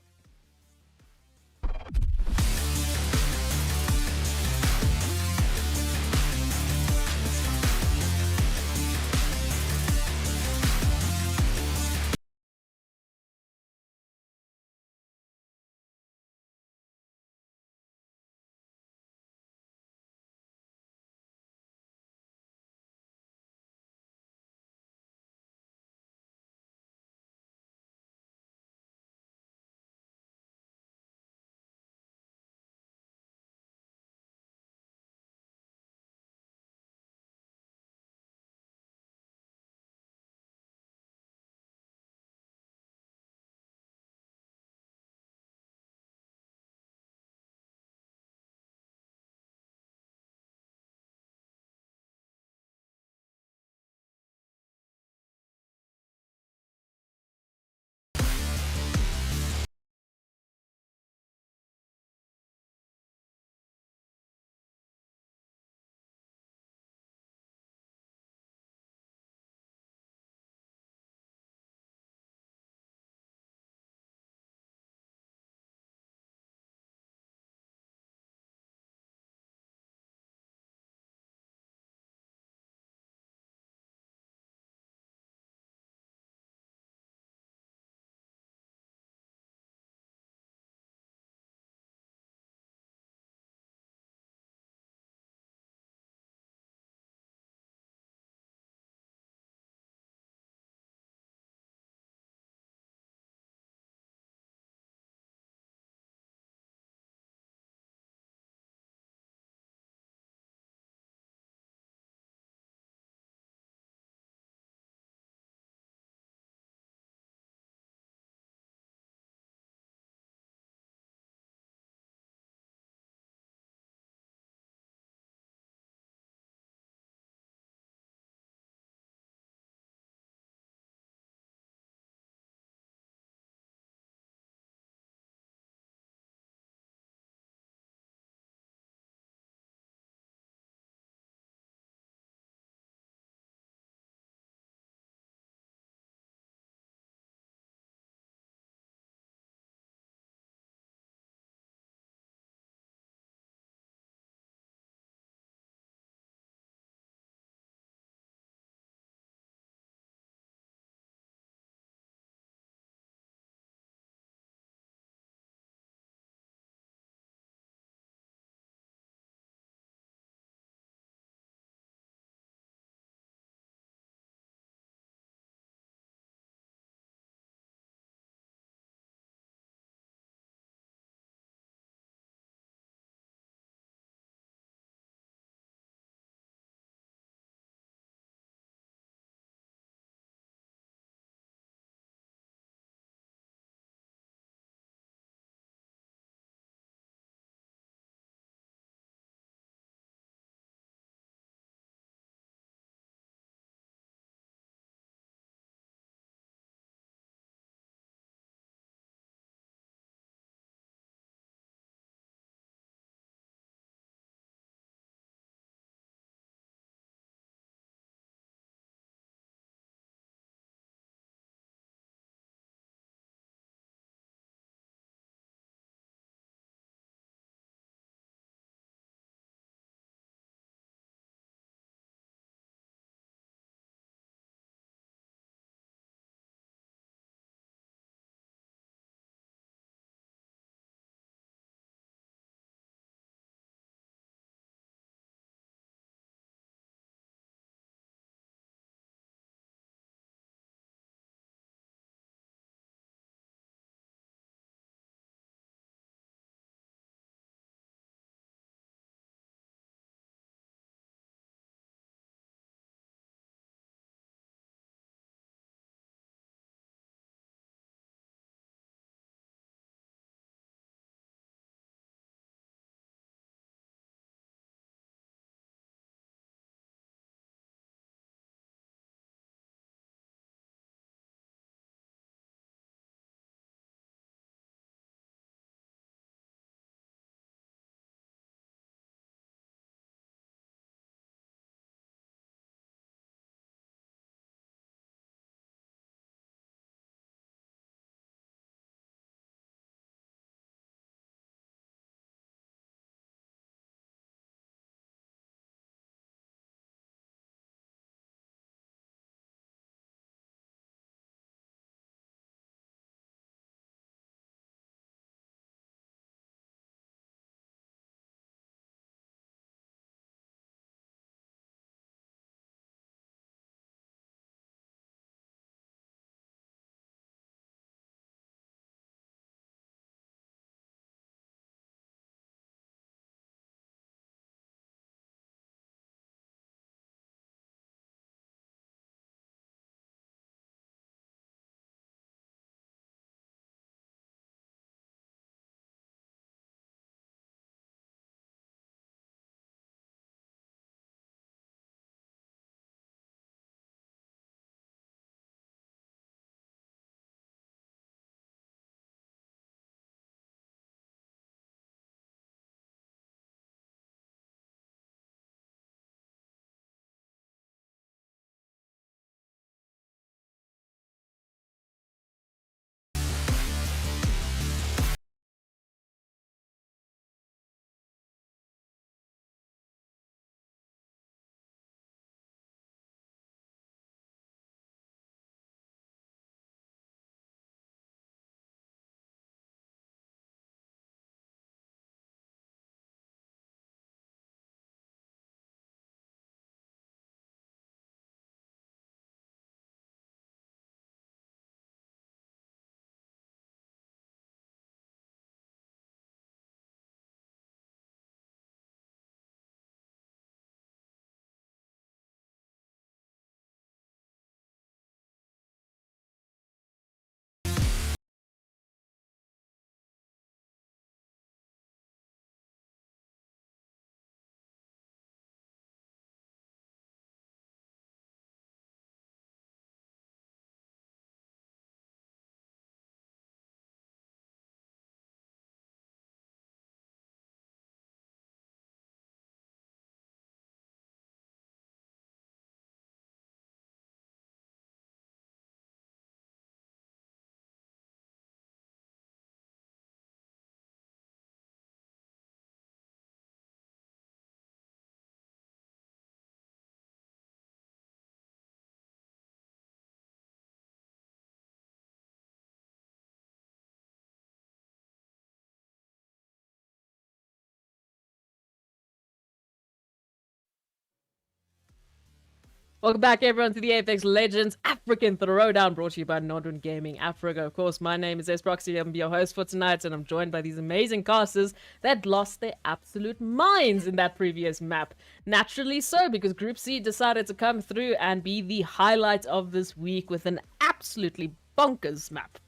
A: Welcome back, everyone, to the Apex Legends African Throwdown, brought to you by NODWIN Gaming Africa. Of course, my name is Proxy. I'm your host for tonight, and I'm joined by these amazing casters that lost their absolute minds in that previous map. Naturally so, because Group C decided to come through and be the highlight of this week with an absolutely bonkers map.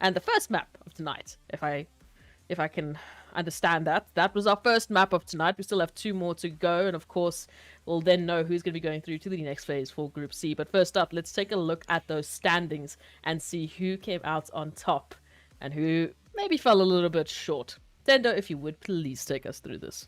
A: And the first map of tonight, if I can understand that was our first map of tonight. We still have 2 more to go, and of course we'll then know who's going to be going through to the next phase for Group C. But first up, let's take a look at those standings and see who came out on top and who maybe fell a little bit short. Tendo, if you would please take us through this.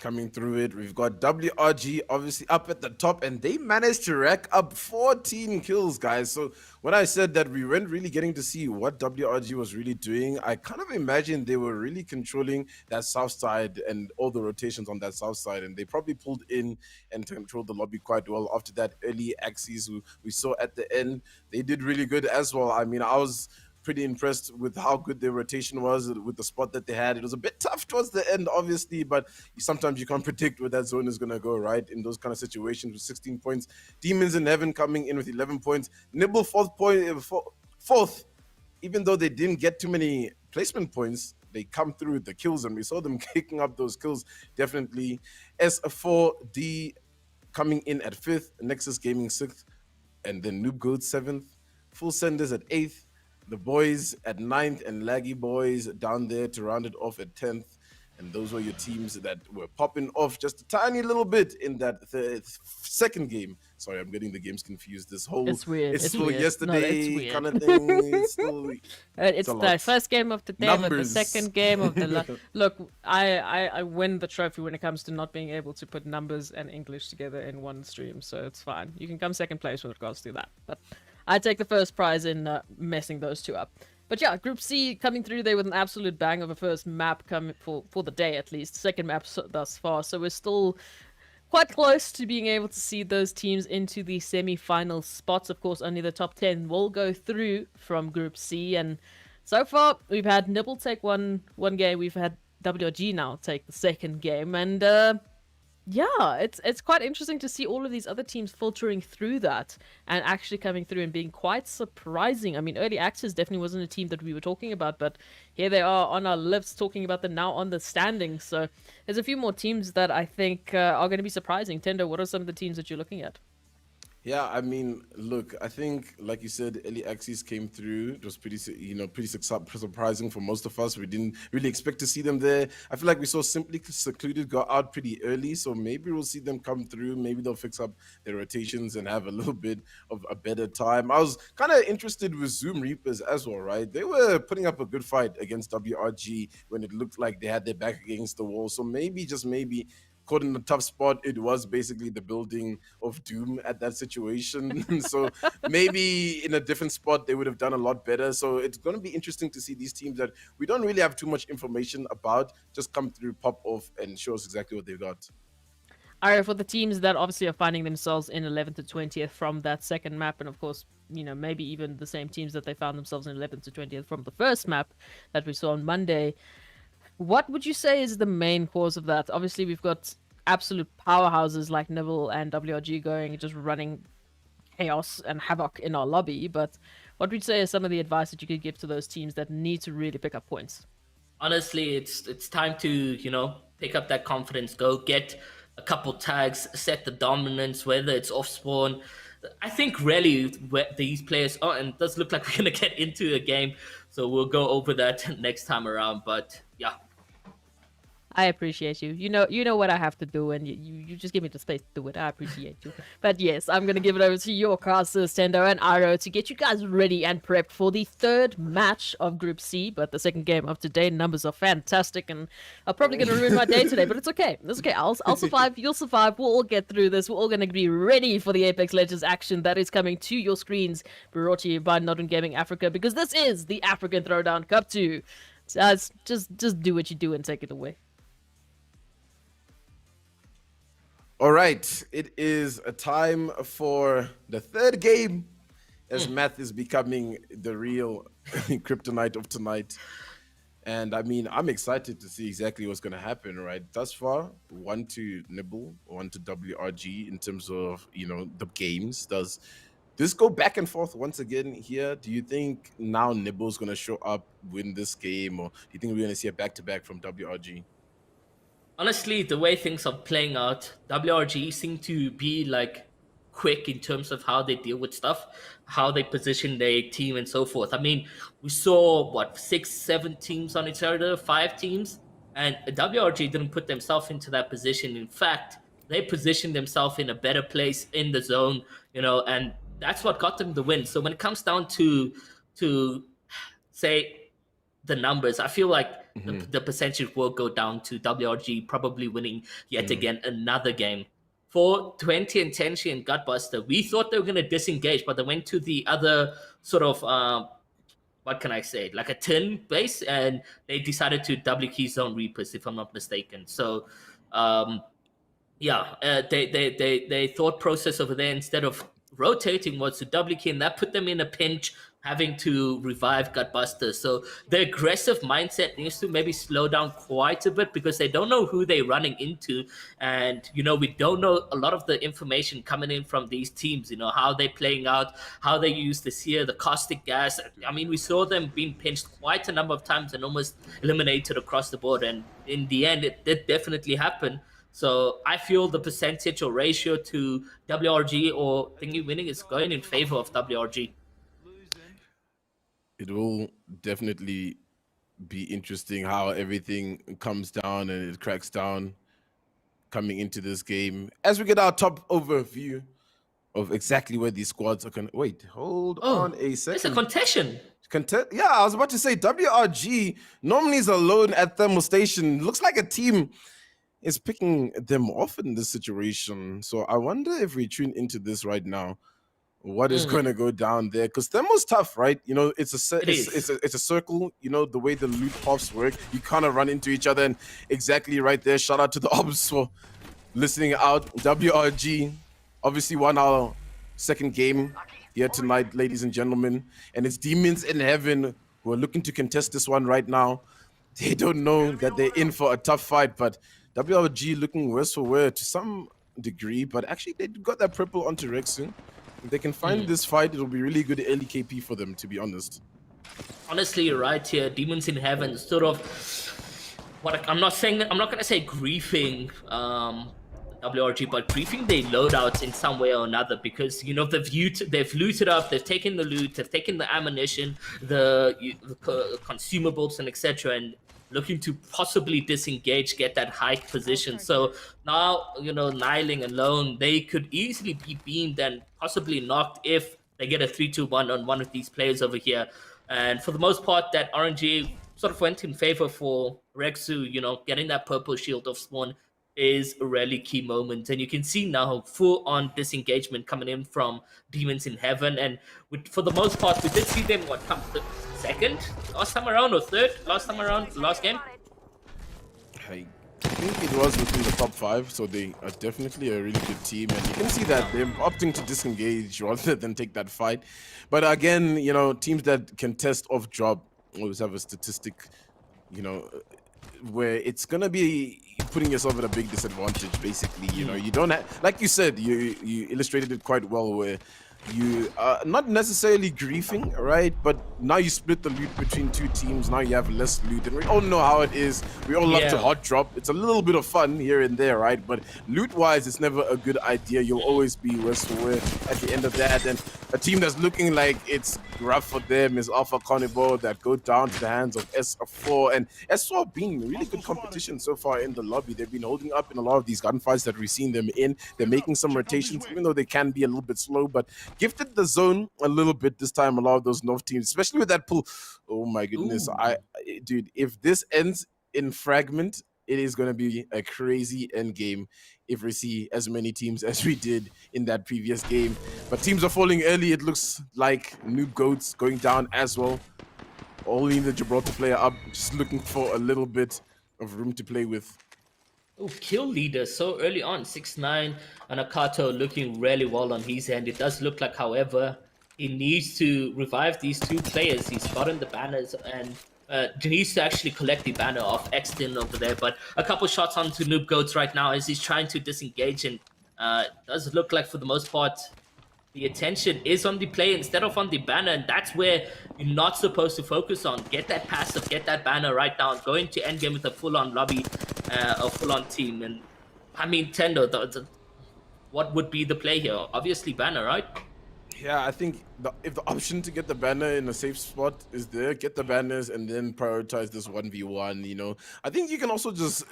B: Coming through it, we've got WRG obviously up at the top, and they managed to rack up 14 kills, guys. So when I said that we weren't really getting to see what WRG was really doing, I kind of imagined they were really controlling that south side and all the rotations on that south side, and they probably pulled in and controlled the lobby quite well after that early axis who we saw at the end. They did really good as well. I mean, I was pretty impressed with how good their rotation was with the spot that they had. It was a bit tough towards the end, obviously, but sometimes you can't predict where that zone is going to go, right? In those kind of situations with 16 points. Demons in Heaven coming in with 11 points. Nibble fourth, even though they didn't get too many placement points, they come through with the kills, and we saw them kicking up those kills, definitely. S4D coming in at 5th, Nexus Gaming 6th, and then Noob Goat 7th, Full Senders at 8th, the boys at 9th, and Laggy Boys down there to round it off at 10th. And those were your teams that were popping off just a tiny little bit in that second game. Sorry, I'm getting the games confused. This whole
A: It's weird.
B: It's still
A: weird.
B: yesterday kind of thing. It's still
A: it's the first game of the day, but the
B: Numbers.
A: second game of the look. I win the trophy when it comes to not being able to put numbers and English together in one stream, so it's fine. You can come second place with regards to that, but I take the first prize in messing those 2 up. But yeah, Group C coming through there with an absolute bang of a first map coming for the day at least. Second map thus far, so we're still quite close to being able to see those teams into the semi-final spots. Of course, only the top 10 will go through from Group C, and so far we've had Nibble take one game, we've had WRG now take the second game, and yeah, it's quite interesting to see all of these other teams filtering through that and actually coming through and being quite surprising. I mean, Early Access definitely wasn't a team that we were talking about, but here they are on our lips talking about them now on the standings. So there's a few more teams that I think are going to be surprising. Tendo, what are some of the teams that you're looking at?
B: Yeah, I mean, look, I think, like you said, Early Axis came through. It was pretty surprising for most of us. We didn't really expect to see them there. I feel like we saw Simply Secluded go out pretty early, so maybe we'll see them come through. Maybe they'll fix up their rotations and have a little bit of a better time. I was kind of interested with Zoom Reapers as well, right? They were putting up a good fight against WRG when it looked like they had their back against the wall. So maybe, just maybe, caught in a tough spot. It was basically the building of doom at that situation. So maybe in a different spot, they would have done a lot better. So it's going to be interesting to see these teams that we don't really have too much information about just come through, pop off, and show us exactly what they've got.
A: All right, for the teams that obviously are finding themselves in 11th to 20th from that second map, and of course, you know, maybe even the same teams that they found themselves in 11th to 20th from the first map that we saw on Monday, what would you say is the main cause of that? Obviously, we've got absolute powerhouses like Nibble and WRG going, just running chaos and havoc in our lobby. But what would you say is some of the advice that you could give to those teams that need to really pick up points?
C: Honestly, it's time to, pick up that confidence. Go get a couple tags, set the dominance, whether it's off spawn. I think really these players, and it does look like we're going to get into a game, so we'll go over that next time around. But yeah,
A: I appreciate you. You know what I have to do, and you just give me the space to do it. I appreciate you. But yes, I'm going to give it over to your casters, Tendo and Iro, to get you guys ready and prepped for the third match of Group C. But the second game of today, numbers are fantastic, and I'm probably going to ruin my day today, but it's okay. It's okay. I'll survive. You'll survive. We'll all get through this. We're all going to be ready for the Apex Legends action that is coming to your screens, brought to you by NODWIN Gaming Africa, because this is the African Throwdown Cup 2. Just do what you do and take it away.
B: All right, it is a time for the third game as math is becoming the real kryptonite of tonight. And I mean, I'm excited to see exactly what's going to happen, right? Thus far, one to Nibble, one to WRG in terms of, the games. Does this go back and forth once again here? Do you think now Nibble's going to show up, win this game, or do you think we're going to see a back-to-back from WRG?
C: Honestly, the way things are playing out, WRG seem to be like quick in terms of how they deal with stuff, how they position their team and so forth. I mean, we saw what 6, 7 teams on each other, 5 teams, and WRG didn't put themselves into that position. In fact, they positioned themselves in a better place in the zone, and that's what got them the win. So when it comes down to say the numbers, I feel like the percentage will go down to WRG probably winning yet again another game. For 20 and Tenshi and Gutbuster, we thought they were going to disengage, but they went to the other sort of, what can I say, like a 10 base, and they decided to double key zone Reapers, if I'm not mistaken. So, they thought process over there, instead of rotating, was to double key, and that put them in a pinch, having to revive Gutbuster. So the aggressive mindset needs to maybe slow down quite a bit, because they don't know who they're running into. And, we don't know a lot of the information coming in from these teams, how they're playing out, how they use this here, the caustic gas. I mean, we saw them being pinched quite a number of times and almost eliminated across the board. And in the end, it did definitely happen. So I feel the percentage or ratio to WRG or thingy winning is going in favor of WRG.
B: It will definitely be interesting how everything comes down and it cracks down coming into this game. As we get our top overview of exactly where these squads are going to... Wait, hold on a second.
C: It's a contention.
B: Yeah, I was about to say WRG normally is alone at Thermal Station. Looks like a team is picking them off in this situation. So I wonder if we tune into this right now, what is going to go down there? Because Thermal's tough, right? It's a circle. The way the loot pops work, you kind of run into each other, and exactly right there. Shout out to the ops for listening out. WRG obviously won our second game here tonight, ladies and gentlemen, and it's Demons in Heaven who are looking to contest this one right now. They don't know that they're in for a tough fight, but WRG looking worse for wear to some degree, but actually they got that purple onto Rexu. If they can find this fight, it'll be really good early KP for them, to be honest.
C: Honestly, you're right here. Demons in Heaven, sort of. I'm not gonna say griefing WRG, but griefing their loadouts in some way or another, because they've looted up, they've taken the loot, they've taken the ammunition, the consumables, and etc. and looking to possibly disengage, get that high position. So now, Niling alone, they could easily be beamed and possibly knocked if they get a 3-2-1 on one of these players over here. And for the most part, that RNG sort of went in favor for Rexu. Getting that purple shield of spawn is a really key moment. And you can see now full-on disengagement coming in from Demons in Heaven. And for the most part, we did see them, come second last time around, or third last game?
B: I think it was within the top 5, so they are definitely a really good team. And you can see that they're opting to disengage rather than take that fight. But again, teams that can test off drop always have a statistic, where it's gonna be putting yourself at a big disadvantage, basically. You don't have, like you said, you illustrated it quite well, where you are not necessarily griefing, right? But now you split the loot between 2 teams. Now you have less loot, and we all know how it is. We all love to hot drop. It's a little bit of fun here and there, right? But loot-wise, it's never a good idea. You'll always be worse for wear at the end of that. And a team that's looking like it's rough for them is Alpha Carnivore, that go down to the hands of S4. And S4 being really good competition so far in the lobby. They've been holding up in a lot of these gunfights that we've seen them in. They're making some rotations, even though they can be a little bit slow, but gifted the zone a little bit this time, a lot of those North teams, especially with that pull. Oh my goodness. Dude, if this ends in fragment, it is going to be a crazy end game if we see as many teams as we did in that previous game. But teams are falling early. It looks like Noob Goats going down as well. Only the Gibraltar player up, just looking for a little bit of room to play with.
C: Oh, kill leader so early on, 6-9, and Akato looking really well on his end. It does look like, however, he needs to revive these 2 players. He's gotten the banners, and needs to actually collect the banner off Exton over there. But a couple shots onto Noob Goats right now as he's trying to disengage, and does look like for the most part the attention is on the play instead of on the banner, and that's where you're not supposed to focus on. Get that passive, get that banner right down, go into endgame with a full-on lobby, a full-on team. And I mean, Tendo, what would be the play here? Obviously banner, right?
B: Yeah, I think if the option to get the banner in a safe spot is there, get the banners and then prioritize this 1v1, you know. I think you can also just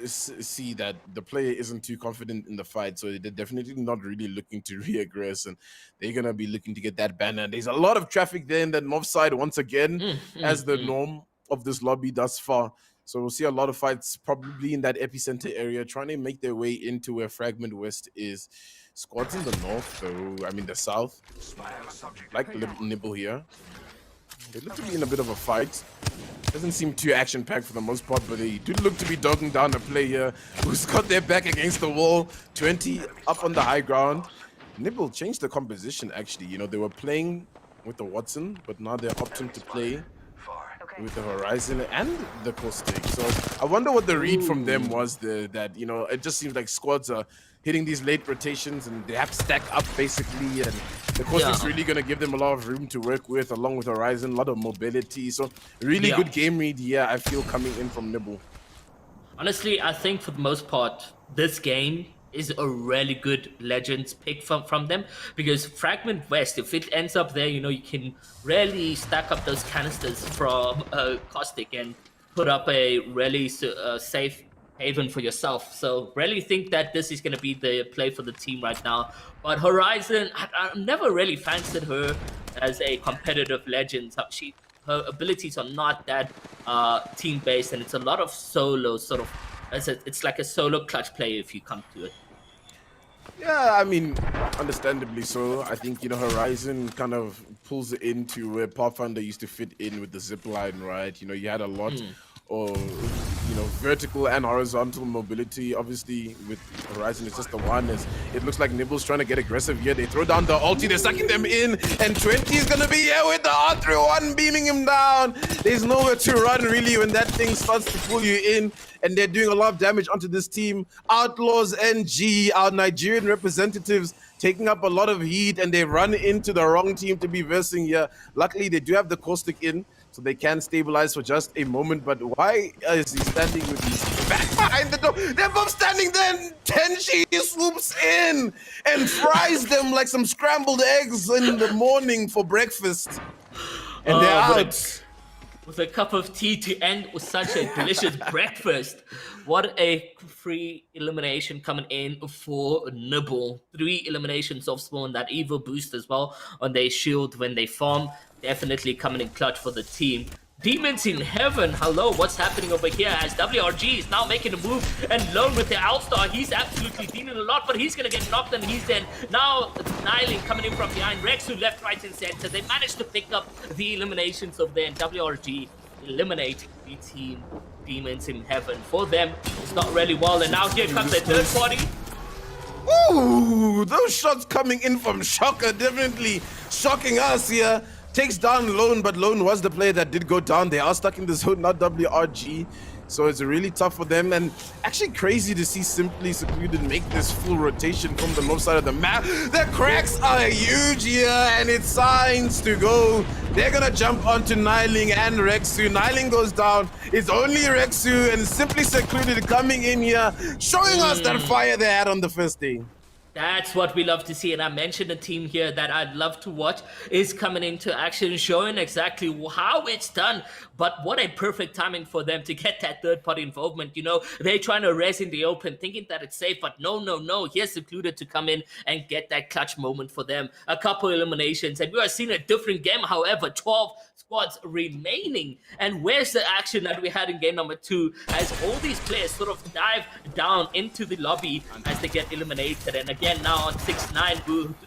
B: see that the player isn't too confident in the fight, so they're definitely not really looking to re-aggress, and they're going to be looking to get that banner. There's a lot of traffic there in that north side once again, as the norm of this lobby thus far. So we'll see a lot of fights probably in that epicenter area, trying to make their way into where Fragment West is. Squads in the north, though, I mean the south, like Nibble here. They look to be in a bit of a fight. Doesn't seem too action-packed for the most part, but they do look to be dogging down a player who's got their back against the wall. 20 up on the high ground. Nibble changed the composition, actually. You know, they were playing with the Watson, but now they're opting to play with the Horizon and the Caustic. So I wonder what the read from them was there, that, you know, it just seems like squads are hitting these late rotations and they have to stack up basically, and the Caustic's really going to give them a lot of room to work with along with Horizon, a lot of mobility. So really good game read here, I feel, coming in from Nibble.
C: Honestly, I think for the most part, this game is a really good Legends pick from them, because Fragment West, if it ends up there, you know, you can really stack up those canisters from Caustic and put up a really safe haven for yourself. So really think that this is going to be the play for the team right now. But Horizon, I never really fancied her as a competitive Legends. Her abilities are not that team-based, and it's a lot of solo sort of. It's like a solo clutch play if you come to it.
B: Yeah, I mean, understandably so. I think, you know, Horizon kind of pulls it into where Pathfinder used to fit in with the zip line, right? You know, you had a lot of, you know, vertical and horizontal mobility. Obviously, with Horizon, it's just the one. It looks like Nibble's trying to get aggressive here. They throw down the ulti, they're sucking them in, and 20 is going to be here with the R31 beaming him down. There's nowhere to run, really, when that thing starts to pull you in. And they're doing a lot of damage onto this team. Outlaws NG, our Nigerian representatives, taking up a lot of heat, and they run into the wrong team to be versing here. Luckily, they do have the Caustic in, so they can stabilize for just a moment. But why is he standing with his back behind the door? They're both standing there, and Tenchi swoops in and fries them like some scrambled eggs in the morning for breakfast. And they're out.
C: With a cup of tea to end with such a delicious breakfast. What a free elimination coming in for Nibble. 3 eliminations of Spawn, that evil boost as well on their shield when they farm. Definitely coming in clutch for the team. Demons in Heaven, hello, what's happening over here as WRG is now making a move, and Lone with the All-Star, he's absolutely dealing a lot, but he's gonna get knocked and he's dead. Now Nyling coming in from behind, Rexu left, right and center. They managed to pick up the eliminations of them. WRG eliminate the team Demons in Heaven. For them, it's not really well, and now here comes the third party.
B: Ooh, those shots coming in from Shocker, definitely shocking us here. Takes down Lone, but Lone was the player that did go down. They are stuck in this zone, not WRG. So it's really tough for them, and actually crazy to see Simply Secluded make this full rotation from the north side of the map. The cracks are huge here, and it's signs to go. They're gonna jump onto Nyling and Rexu. Nyling goes down. It's only Rexu and Simply Secluded coming in here, showing us that fire they had on the first day.
C: That's what we love to see, and I mentioned a team here that I'd love to watch is coming into action, showing exactly how it's done. But what a perfect timing for them to get that third-party involvement. You know, they're trying to res in the open, thinking that it's safe, but no. Here's Secluded to come in and get that clutch moment for them. A couple eliminations, and we are seeing a different game. However, 12 squads remaining. And where's the action that we had in game number 2 as all these players sort of dive down into the lobby as they get eliminated. And again, now on 6-9,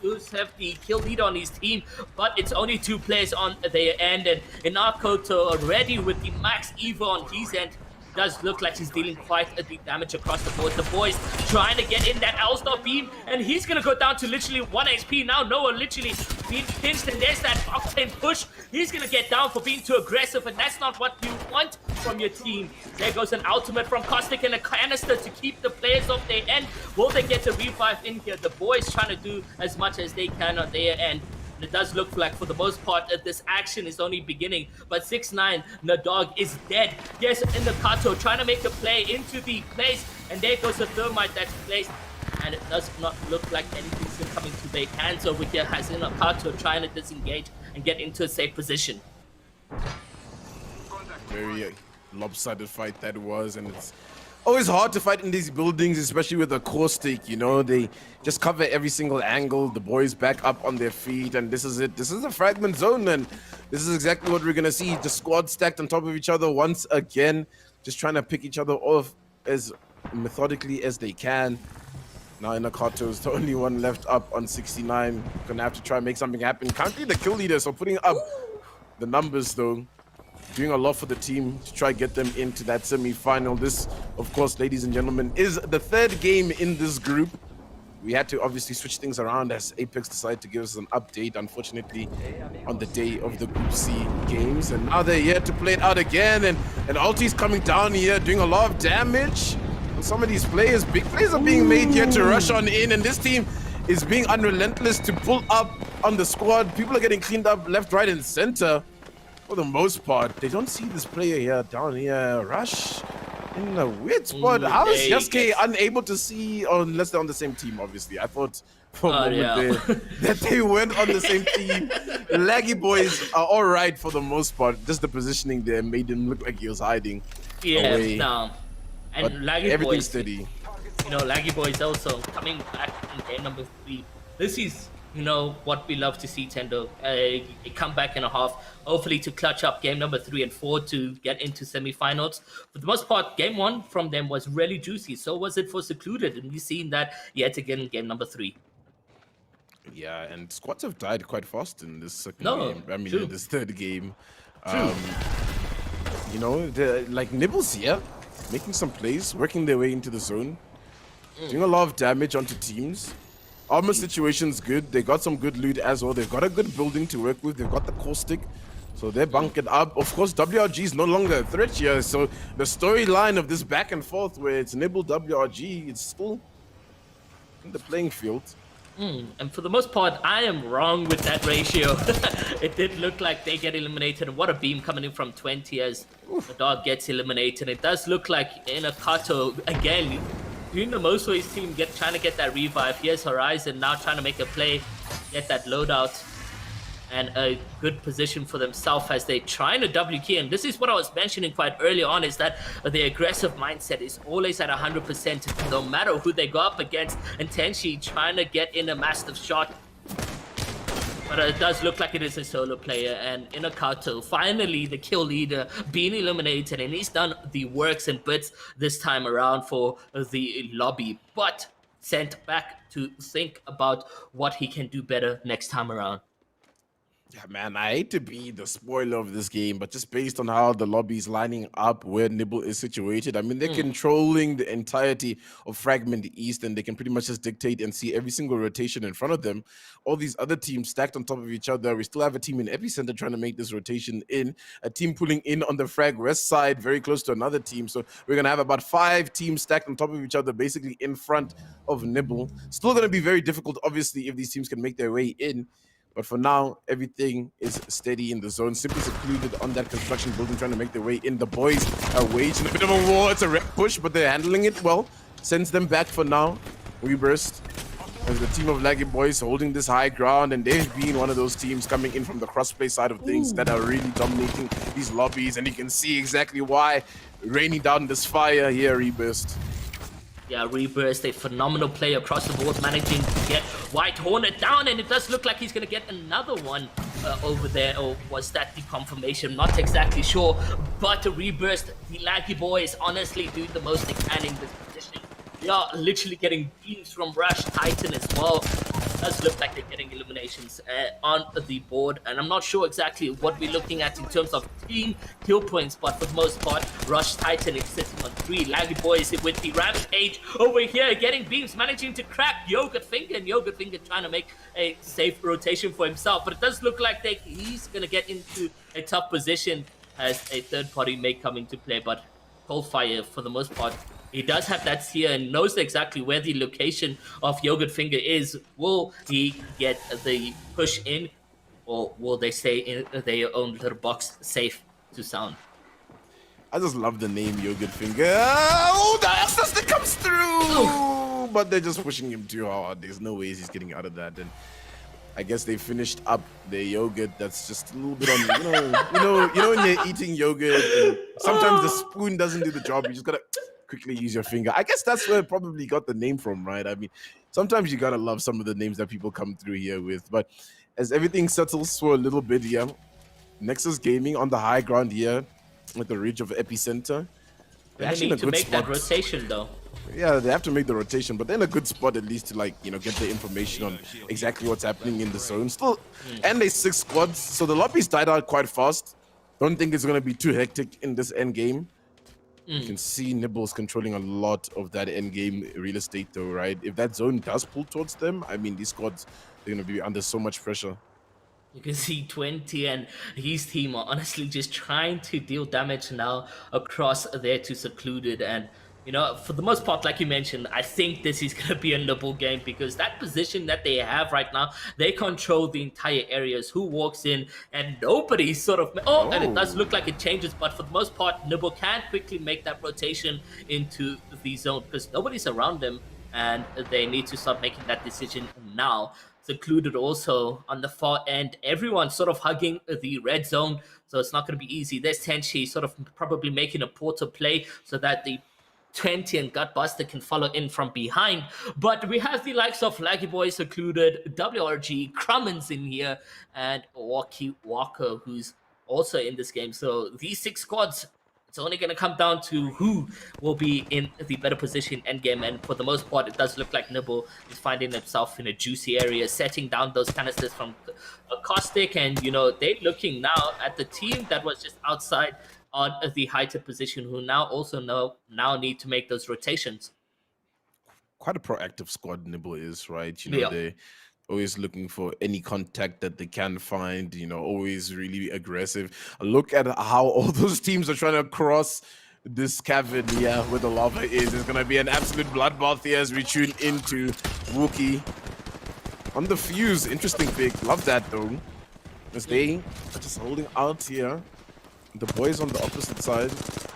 C: who's have the kill lead on his team, but it's only 2 players on their end. And Inakoto already with the max Evo on his end, does look like he's dealing quite a deep damage across the board. The boys trying to get in that L-Star beam, and he's gonna go down to literally 1 HP. Now Noah literally being pinched, and there's that octane push. He's gonna get down for being too aggressive, and that's not what you want from your team. There goes an ultimate from Caustic and a canister to keep the players off their end. Will they get the revive in here? The boys trying to do as much as they can on their end. It does look like, for the most part, this action is only beginning. But 6ix9ine, NODWIN is dead. Yes, in the Kato, trying to make a play into the place. And there goes the thermite that's placed. And it does not look like anything's coming to their hands over here. Has in a Kato trying to disengage and get into a safe position.
B: Very lopsided fight that was, and it's always hard to fight in these buildings, especially with the Caustic. You know, they just cover every single angle. The boys back up on their feet, and this is it. This is a fragment zone, and this is exactly what we're gonna see. The squad stacked on top of each other once again, just trying to pick each other off as methodically as they can. Now Inakato is the only one left up on 69. Gonna have to try and make something happen. Currently the kill leader, so putting up the numbers though. Doing a lot for the team to try get them into that semi-final. This, of course, ladies and gentlemen, is the 3rd game in this group. We had to obviously switch things around as Apex decided to give us an update, unfortunately, on the day of the Group C games. And now they're here to play it out again. And Ulti's coming down here, doing a lot of damage. And some of these players, big plays are being made here to rush on in. And this team is being unrelentless to pull up on the squad. People are getting cleaned up left, right, and center. For the most part, they don't see this player here down here. Rush in a weird spot. How is Yasuke unable to see, unless they're on the same team, obviously? I thought for a moment there that they weren't on the same team. Laggy boys are all right for the most part. Just the positioning there made him look like he was hiding away.
C: No. And Laggy
B: everything's
C: boys,
B: steady.
C: You know, Laggy boys also coming back in game number 3. This is, you know, what we love to see, Tendo. A comeback and a half, hopefully to clutch up game number 3 and 4 to get into semi-finals. For the most part, game 1 from them was really juicy. So was it for Secluded, and we've seen that yet again in game number 3.
B: Yeah, and squads have died quite fast in this second game. I mean,
C: true.
B: in this 3rd game. You know, like Nibbles here, making some plays, working their way into the zone, doing a lot of damage onto teams. Armor situation's good. They got some good loot as well. They've got a good building to work with. They've got the Caustic, so they're bunking up. Of course, WRG is no longer a threat here. So the storyline of this back and forth where it's Nibble WRG, it's still in the playing field.
C: And for the most part, I am wrong with that ratio. It did look like they get eliminated. And what a beam coming in from 20 as the dog gets eliminated. It does look like Inakato again doing the most for his team, trying to get that revive. Here's Horizon now trying to make a play, get that loadout, and a good position for themselves as they trying to W key. And this is what I was mentioning quite early on, is that the aggressive mindset is always at 100%, no matter who they go up against. And Tenshi trying to get in a massive shot. But it does look like it is a solo player, and Inakato, finally the kill leader, being eliminated, and he's done the works and bits this time around for the lobby, but sent back to think about what he can do better next time around.
B: Yeah, man, I hate to be the spoiler of this game, but just based on how the lobby's lining up where Nibble is situated, I mean, they're controlling the entirety of Fragment East, and they can pretty much just dictate and see every single rotation in front of them. All these other teams stacked on top of each other. We still have a team in Epicenter trying to make this rotation in, a team pulling in on the Frag West side, very close to another team. So we're going to have about 5 teams stacked on top of each other, basically in front of Nibble. Still going to be very difficult, obviously, if these teams can make their way in. But for now, everything is steady in the zone. Simply Secluded on that construction building, trying to make their way in. The boys are waging a bit of a war. It's a rep push, but they're handling it well. Sends them back for now. Reburst as the team of Laggy boys holding this high ground, and they've been one of those teams coming in from the crossplay side of things that are really dominating these lobbies, and you can see exactly why. Raining down this fire here, Reburst.
C: Yeah, Reburst, a phenomenal play across the board, managing to get White Hornet down, and it does look like he's going to get another one over there. Or was that the confirmation? Not exactly sure. But Reburst, the Laggy boys, honestly doing the most they can in this position. They are literally getting beams from Rush, Titan as well. does look like they're getting eliminations on the board, and I'm not sure exactly what we're looking at in terms of team kill points, but for the most part, Rush Titan is sitting on 3. Laggy Boys with the Rampage over here, getting beams, managing to crack Yogurt Finger, and Yogurt Finger trying to make a safe rotation for himself, but it does look like he's going to get into a tough position as a third-party may come into play, but Coldfire, for the most part, he does have that seer and knows exactly where the location of Yogurt Finger is. Will he get the push in, or will they stay in their own little box safe to sound?
B: I just love the name Yogurt Finger. Oh, the assist comes through! But they're just pushing him too hard. There's no ways he's getting out of that. And I guess they finished up their yogurt. That's just a little bit on, you know when you're eating yogurt and sometimes the spoon doesn't do the job. You just gotta quickly use your finger. I guess that's where it probably got the name from, right? I mean, sometimes you gotta love some of the names that people come through here with. But as everything settles for a little bit here, Nexus Gaming on the high ground here with the ridge of Epicenter.
C: They need to make that rotation though.
B: Yeah, they have to make the rotation, but they're in a good spot at least to, like, get the information on exactly what's happening in the zone. Still, and they 6 squads, so the lobbies died out quite fast. Don't think it's going to be too hectic in this end game. You can see Nibbles controlling a lot of that end game real estate though, right? If that zone does pull towards them, I mean, these squads, they're going to be under so much pressure.
C: You can see 20 and his team are honestly just trying to deal damage now across there to Secluded. And, for the most part, like you mentioned, I think this is going to be a Nibble game because that position that they have right now, they control the entire areas. Who walks in and nobody sort of... Oh, and it does look like it changes, but for the most part, Nibble can quickly make that rotation into the zone because nobody's around them and they need to start making that decision now. Secluded also on the far end, everyone sort of hugging the red zone, so it's not going to be easy. There's Tenchi sort of probably making a porter play so that the 20 and Gutbuster can follow in from behind. But we have the likes of Laggy Boy, Secluded, WRG, Crummins in here, and Walkie Walker, who's also in this game. So these 6 squads, it's only going to come down to who will be in the better position endgame. And for the most part, it does look like Nibble is finding himself in a juicy area, setting down those canisters from Caustic. And, they're looking now at the team that was just outside on the heighted position, who now also now need to make those rotations.
B: Quite a proactive squad Nibble is, right? They're always looking for any contact that they can find, always really aggressive. Look at how all those teams are trying to cross this cavern here where the lava is. It's going to be an absolute bloodbath here as we tune into Wookie. On the fuse, interesting pick. Love that though. As they are just holding out here. The boys on the opposite side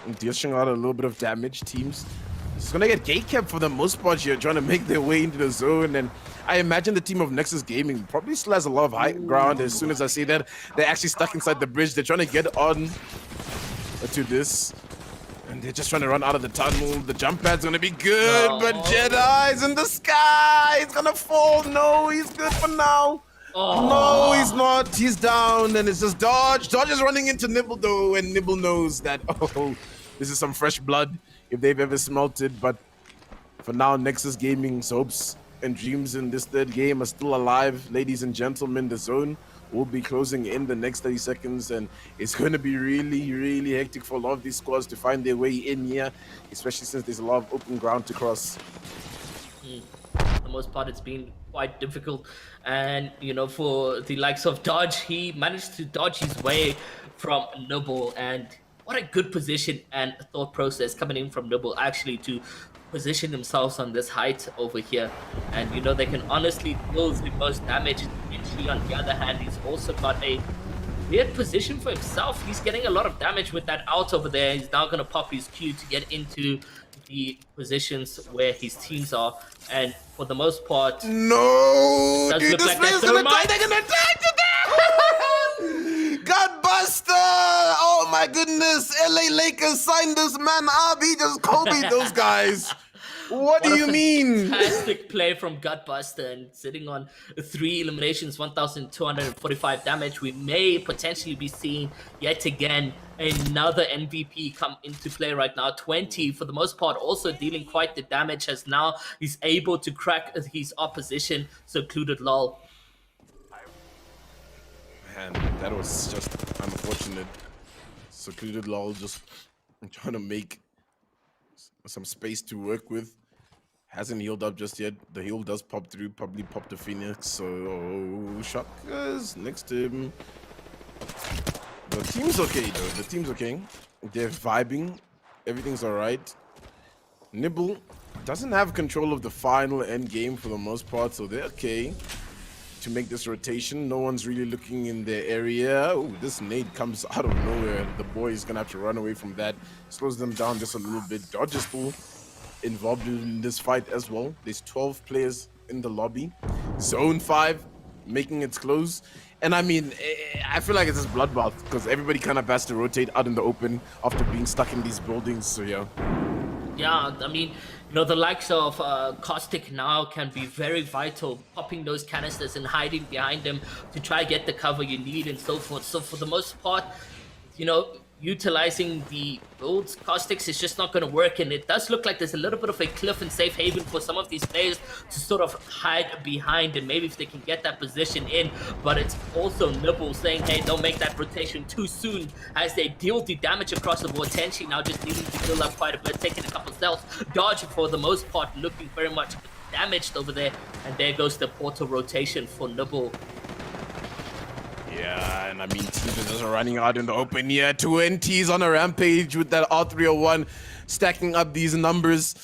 B: and dishing out a little bit of damage. Teams it's gonna get gate kept for the most part here, trying to make their way into the zone. And I imagine the team of Nexus Gaming probably still has a lot of high ground. As soon as I see that, they're actually stuck inside the bridge. They're trying to get on to this. And they're just trying to run out of the tunnel. The jump pad's gonna be good, but Jedi's in the sky. It's gonna fall. No, he's good for now. No, he's not. He's down, and it's just Dodge. Dodge is running into Nibble, though, and Nibble knows that, this is some fresh blood if they've ever smelt it. But for now, Nexus Gaming's hopes and dreams in this third game are still alive. Ladies and gentlemen, the zone will be closing in the next 30 seconds, and it's going to be really, really hectic for a lot of these squads to find their way in here, especially since there's a lot of open ground to cross.
C: For the most part, it's been quite difficult. And, for the likes of Dodge, he managed to dodge his way from Nibble. And what a good position and thought process coming in from Nibble, actually, to position themselves on this height over here. And, they can honestly deal the most damage. Potentially, on the other hand, he's also got a weird position for himself. He's getting a lot of damage with that out over there. He's now going to pop his Q to get into the positions where his teams are, and for the most part,
B: no, dude, this
C: like
B: player's gonna die. They're gonna die today. Godbuster! Oh my goodness! LA Lakers signed this man up. He just Kobe those guys. What do
C: What a
B: you mean?
C: fantastic play from Gutbuster, and sitting on 3 eliminations, 1,245 damage. We may potentially be seeing yet again another MVP come into play right now. 20 for the most part, also dealing quite the damage, as now he's able to crack his opposition. Secluded lol.
B: Man, that was just unfortunate. Secluded lol just trying to make some space to work with. Hasn't healed up just yet. The heal does pop through, probably pop the Phoenix. So Shaka's next to him. The team's okay though. The team's okay. They're vibing. Everything's alright. Nibble doesn't have control of the final end game for the most part, so they're okay to make this rotation. No one's really looking in their area. Ooh, this nade comes out of nowhere. The boy is gonna have to run away from that. Slows them down just a little bit. Dodge is still involved in this fight as well. There's 12 players in the lobby. Zone 5 making its close. And I mean, I feel like it's just bloodbath because everybody kind of has to rotate out in the open after being stuck in these buildings. So yeah.
C: Yeah, I mean, you know, the likes of Caustic now can be very vital, popping those canisters and hiding behind them to try get the cover you need and so forth. So for the most part, you know, utilizing the builds, Caustics is just not going to work, and it does look like there's a little bit of a cliff and safe haven for some of these players to sort of hide behind, and maybe if they can get that position in. But it's also Nibble saying, hey, don't make that rotation too soon, as they deal the damage across the board. Tenchi now just needing to build up quite a bit, taking a couple cells. Dodge, for the most part, looking very much damaged over there, and there goes the portal rotation for Nibble.
B: Yeah, and I mean, teams are just running out in the open here. 20's on a rampage with that R301, stacking up these numbers.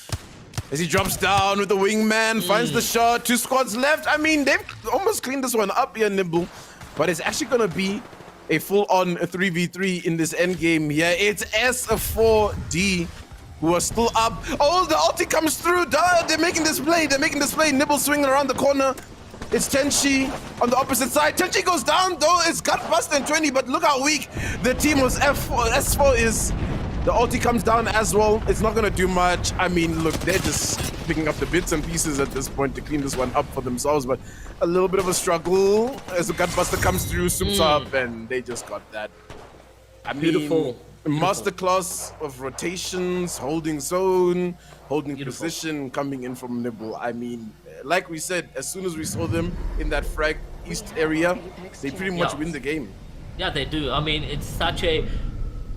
B: As he drops down with the wingman, finds the shot. 2 squads left. I mean, they've almost cleaned this one up here, Nibble. But it's actually going to be a full-on 3v3 in this end game here. It's S4D who are still up. Oh, the ulti comes through. Duh, they're making this play. They're making this play. Nibble swinging around the corner. It's Tenchi on the opposite side. Tenchi goes down, though. It's Gutbuster and 20, but look how weak the team was S4 is. The ulti comes down as well. It's not going to do much. I mean, look, they're just picking up the bits and pieces at this point to clean this one up for themselves, but a little bit of a struggle as the Gutbuster comes through, soups up, and they just got that. I mean,
C: Beautiful.
B: Masterclass of rotations, holding zone, holding position, coming in from Nibble. I mean, like we said, as soon as we saw them in that frag east area, they pretty much win the game.
C: Yeah, they do. I mean, it's such a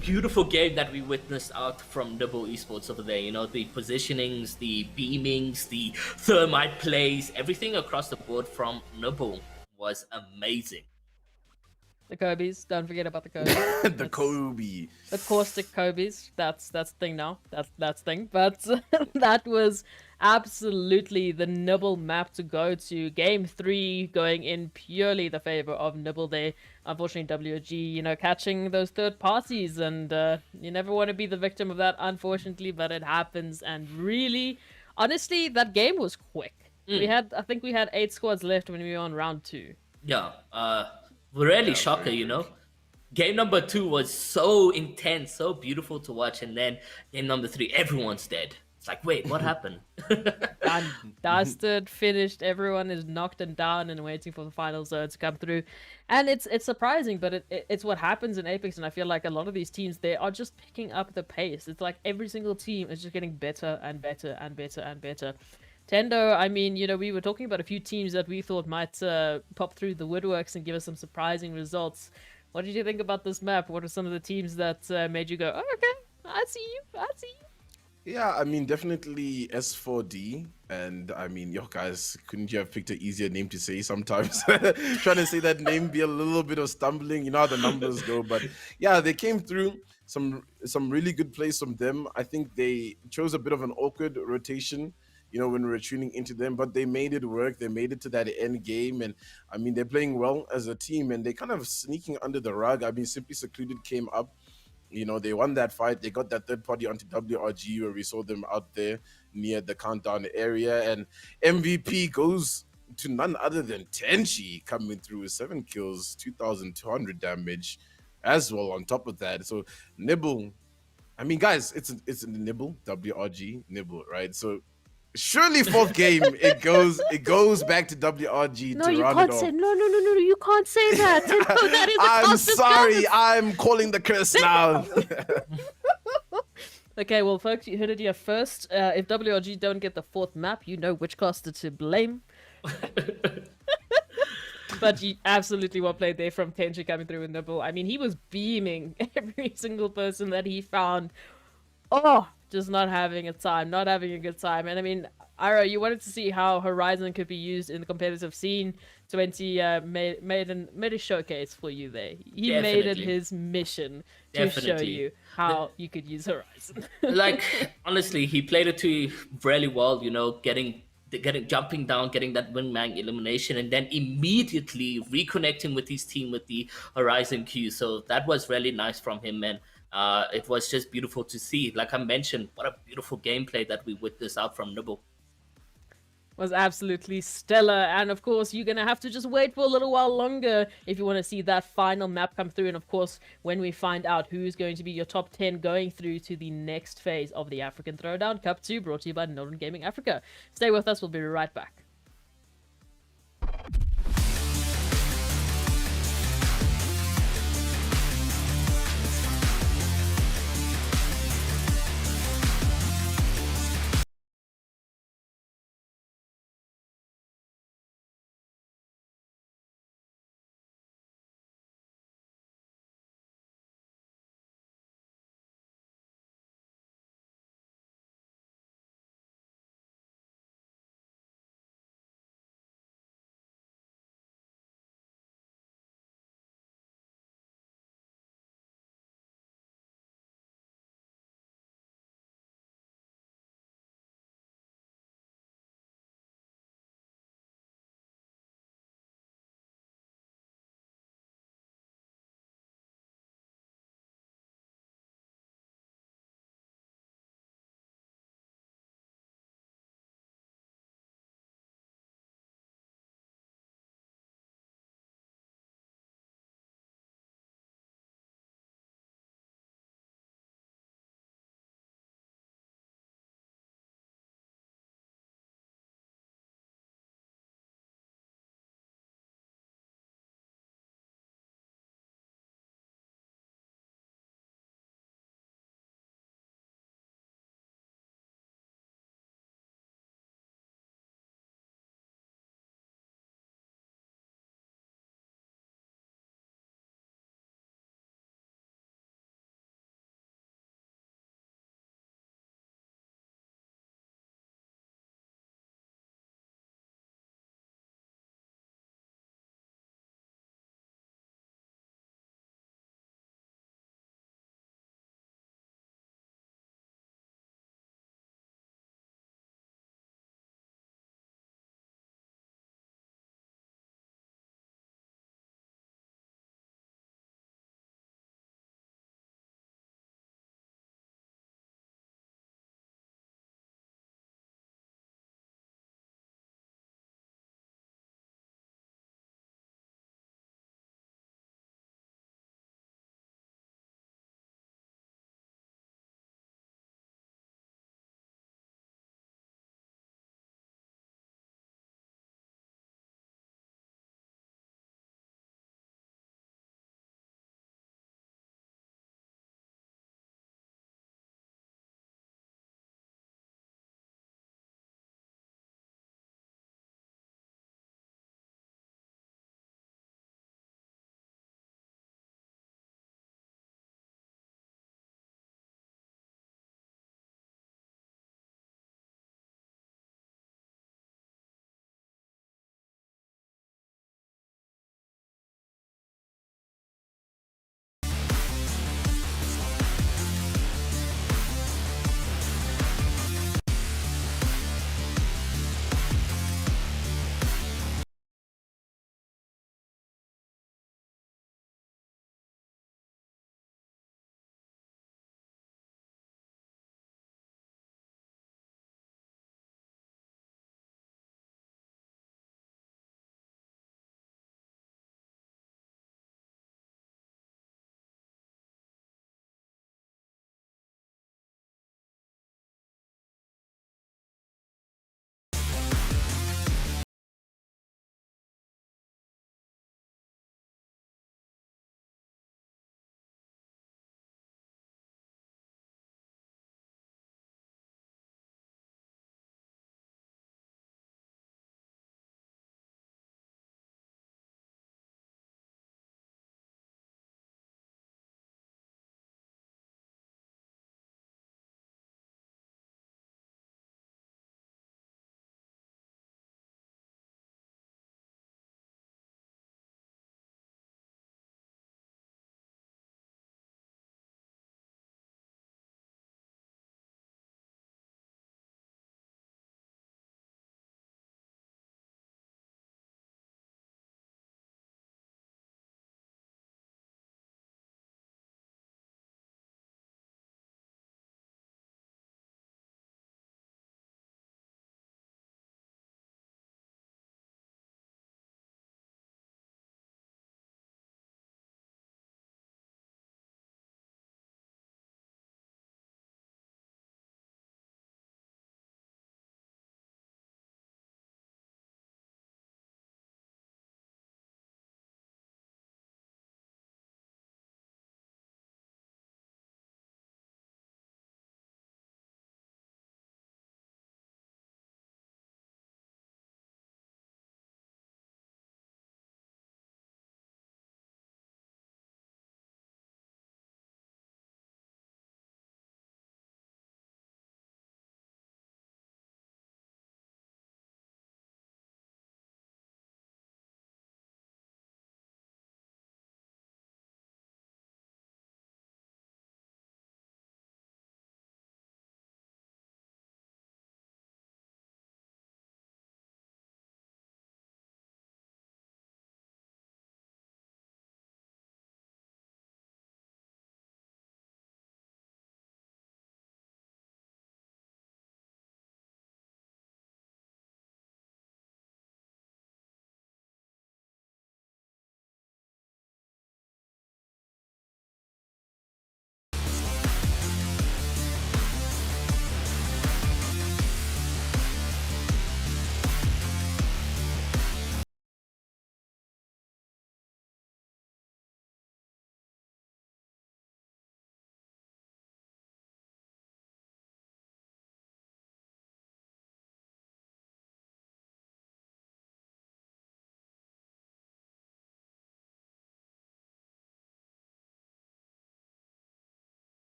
C: beautiful game that we witnessed out from Nibble Esports over there. You know, the positionings, the beamings, the thermite plays, everything across the board from Nibble was amazing.
A: The Kobe's, don't forget about the Kobe.
B: The Kobe.
A: The caustic Kobe's, that's thing now. That's thing. But that was absolutely the Nibble map to go to. Game 3 going in purely the favor of Nibble there. Unfortunately, WG, you know, catching those third parties, and you never want to be the victim of that, unfortunately, but it happens. And really, honestly, that game was quick. I think we had 8 squads left when we were on round 2.
C: Yeah, really shocker, you know. Game number 2 was so intense, so beautiful to watch, and then game number 3, everyone's dead. It's like, wait, what happened?
A: And dusted, finished, everyone is knocked and down and waiting for the final zone to come through. And it's surprising, but it's what happens in Apex, and I feel like a lot of these teams, they are just picking up the pace. It's like every single team is just getting better and better and better and better. Tendo, I mean, you know, we were talking about a few teams that we thought might pop through the woodworks and give us some surprising results. What did you think about this map? What are some of the teams that made you go, oh, okay, I see you, I see you?
B: Yeah, I mean, definitely S4D. And I mean, yo, guys, couldn't you have picked an easier name to say sometimes? Trying to say that name be a little bit of stumbling. You know how the numbers go. But yeah, they came through. Some really good plays from them. I think they chose a bit of an awkward rotation, you know, when we were tuning into them, but they made it work. They made it to that end game. And I mean, they're playing well as a team, and they kind of sneaking under the rug. I mean, Simply Secluded came up, you know, they won that fight. They got that third party onto WRG where we saw them out there near the countdown area. And MVP goes to none other than Tenchi, coming through with 7 kills, 2,200 damage as well on top of that. So Nibble, I mean, guys, it's a Nibble, WRG, Nibble, right? So Surely fourth game, it goes back to WRG
A: No,
B: to
A: you
B: round
A: can't
B: it
A: say
B: off.
A: no. You can't say that. No, that is a
B: I'm
A: cast of
B: sorry,
A: cards.
B: I'm calling the curse now.
A: Okay, well, folks, you heard it here first. If WRG don't get the fourth map, you know which caster to blame. But you absolutely well played there from Tenchi coming through with Nibble. I mean, he was beaming every single person that he found. Oh, just not having a time, not having a good time. And I mean, Ira, you wanted to see how Horizon could be used in the competitive scene. 20 made a showcase for you there. He made it
C: Definitely.
A: his mission to show
C: Definitely.
A: you how you could use Horizon.
C: Like, honestly, he played it to really well, getting jumping down, getting that wingman elimination, and then immediately reconnecting with his team with the Horizon Q. So that was really nice from him, and it was just beautiful to see. Like I mentioned, what a beautiful gameplay that we witnessed out from Nibble.
A: Was absolutely stellar. And of course, you're going to have to just wait for a little while longer if you want to see that final map come through. And of course, when we find out who's going to be your top 10 going through to the next phase of the African Throwdown Cup 2, brought to you by NODWIN Gaming Africa. Stay with us. We'll be right back.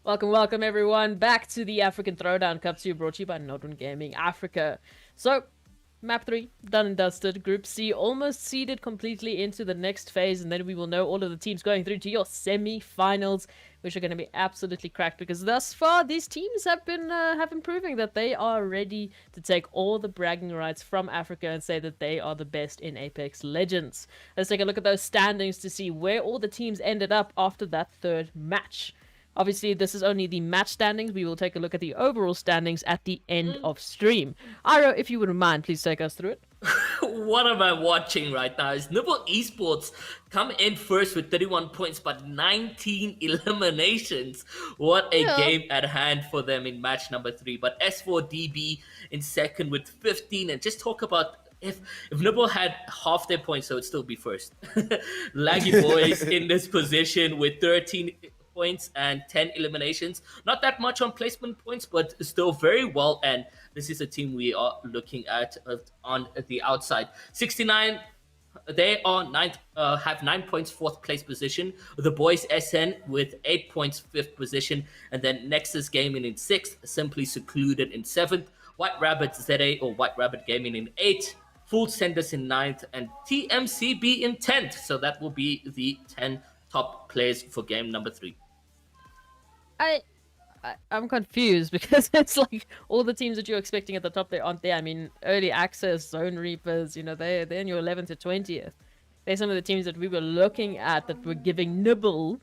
A: Welcome everyone back to the African Throwdown Cup 2 brought to you by NODWIN Gaming Africa. So, Map 3, done and dusted. Group C almost seeded completely into the next phase, and then we will know all of the teams going through to your semi-finals, which are going to be absolutely cracked, because thus far these teams have been proving that they are ready to take all the bragging rights from Africa and say that they are the best in Apex Legends. Let's take a look at those standings to see where all the teams ended up after that third match. Obviously, this is only the match standings. We will take a look at the overall standings at the end of stream. Iro, if you wouldn't mind, please take us through it.
C: What am I watching right now? Is NODWIN Esports come in first with 31 points, but 19 eliminations. What a game at hand for them in match number 3. But S4DB in second with 15. And just talk about if NODWIN had half their points, so it'd still be first. Laggy Boys in this position with 13 points and 10 eliminations. Not that much on placement points, but still very well. And this is a team we are looking at on the outside. 69, they are ninth, have 9 points, 4th place position. The boys SN with 8 points, 5th position. And then Nexus Gaming in 6th, Simply Secluded in 7th, White Rabbit ZA or White Rabbit Gaming in 8th, Full Senders in 9th, and TMCB in 10th. So that will be the 10 top players for game number 3.
A: I'm confused because it's like all the teams that you're expecting at the top, they aren't there. I mean, early access, zone reapers, you know, they're in your 11th to 20th. They're some of the teams that we were looking at that were giving Nibble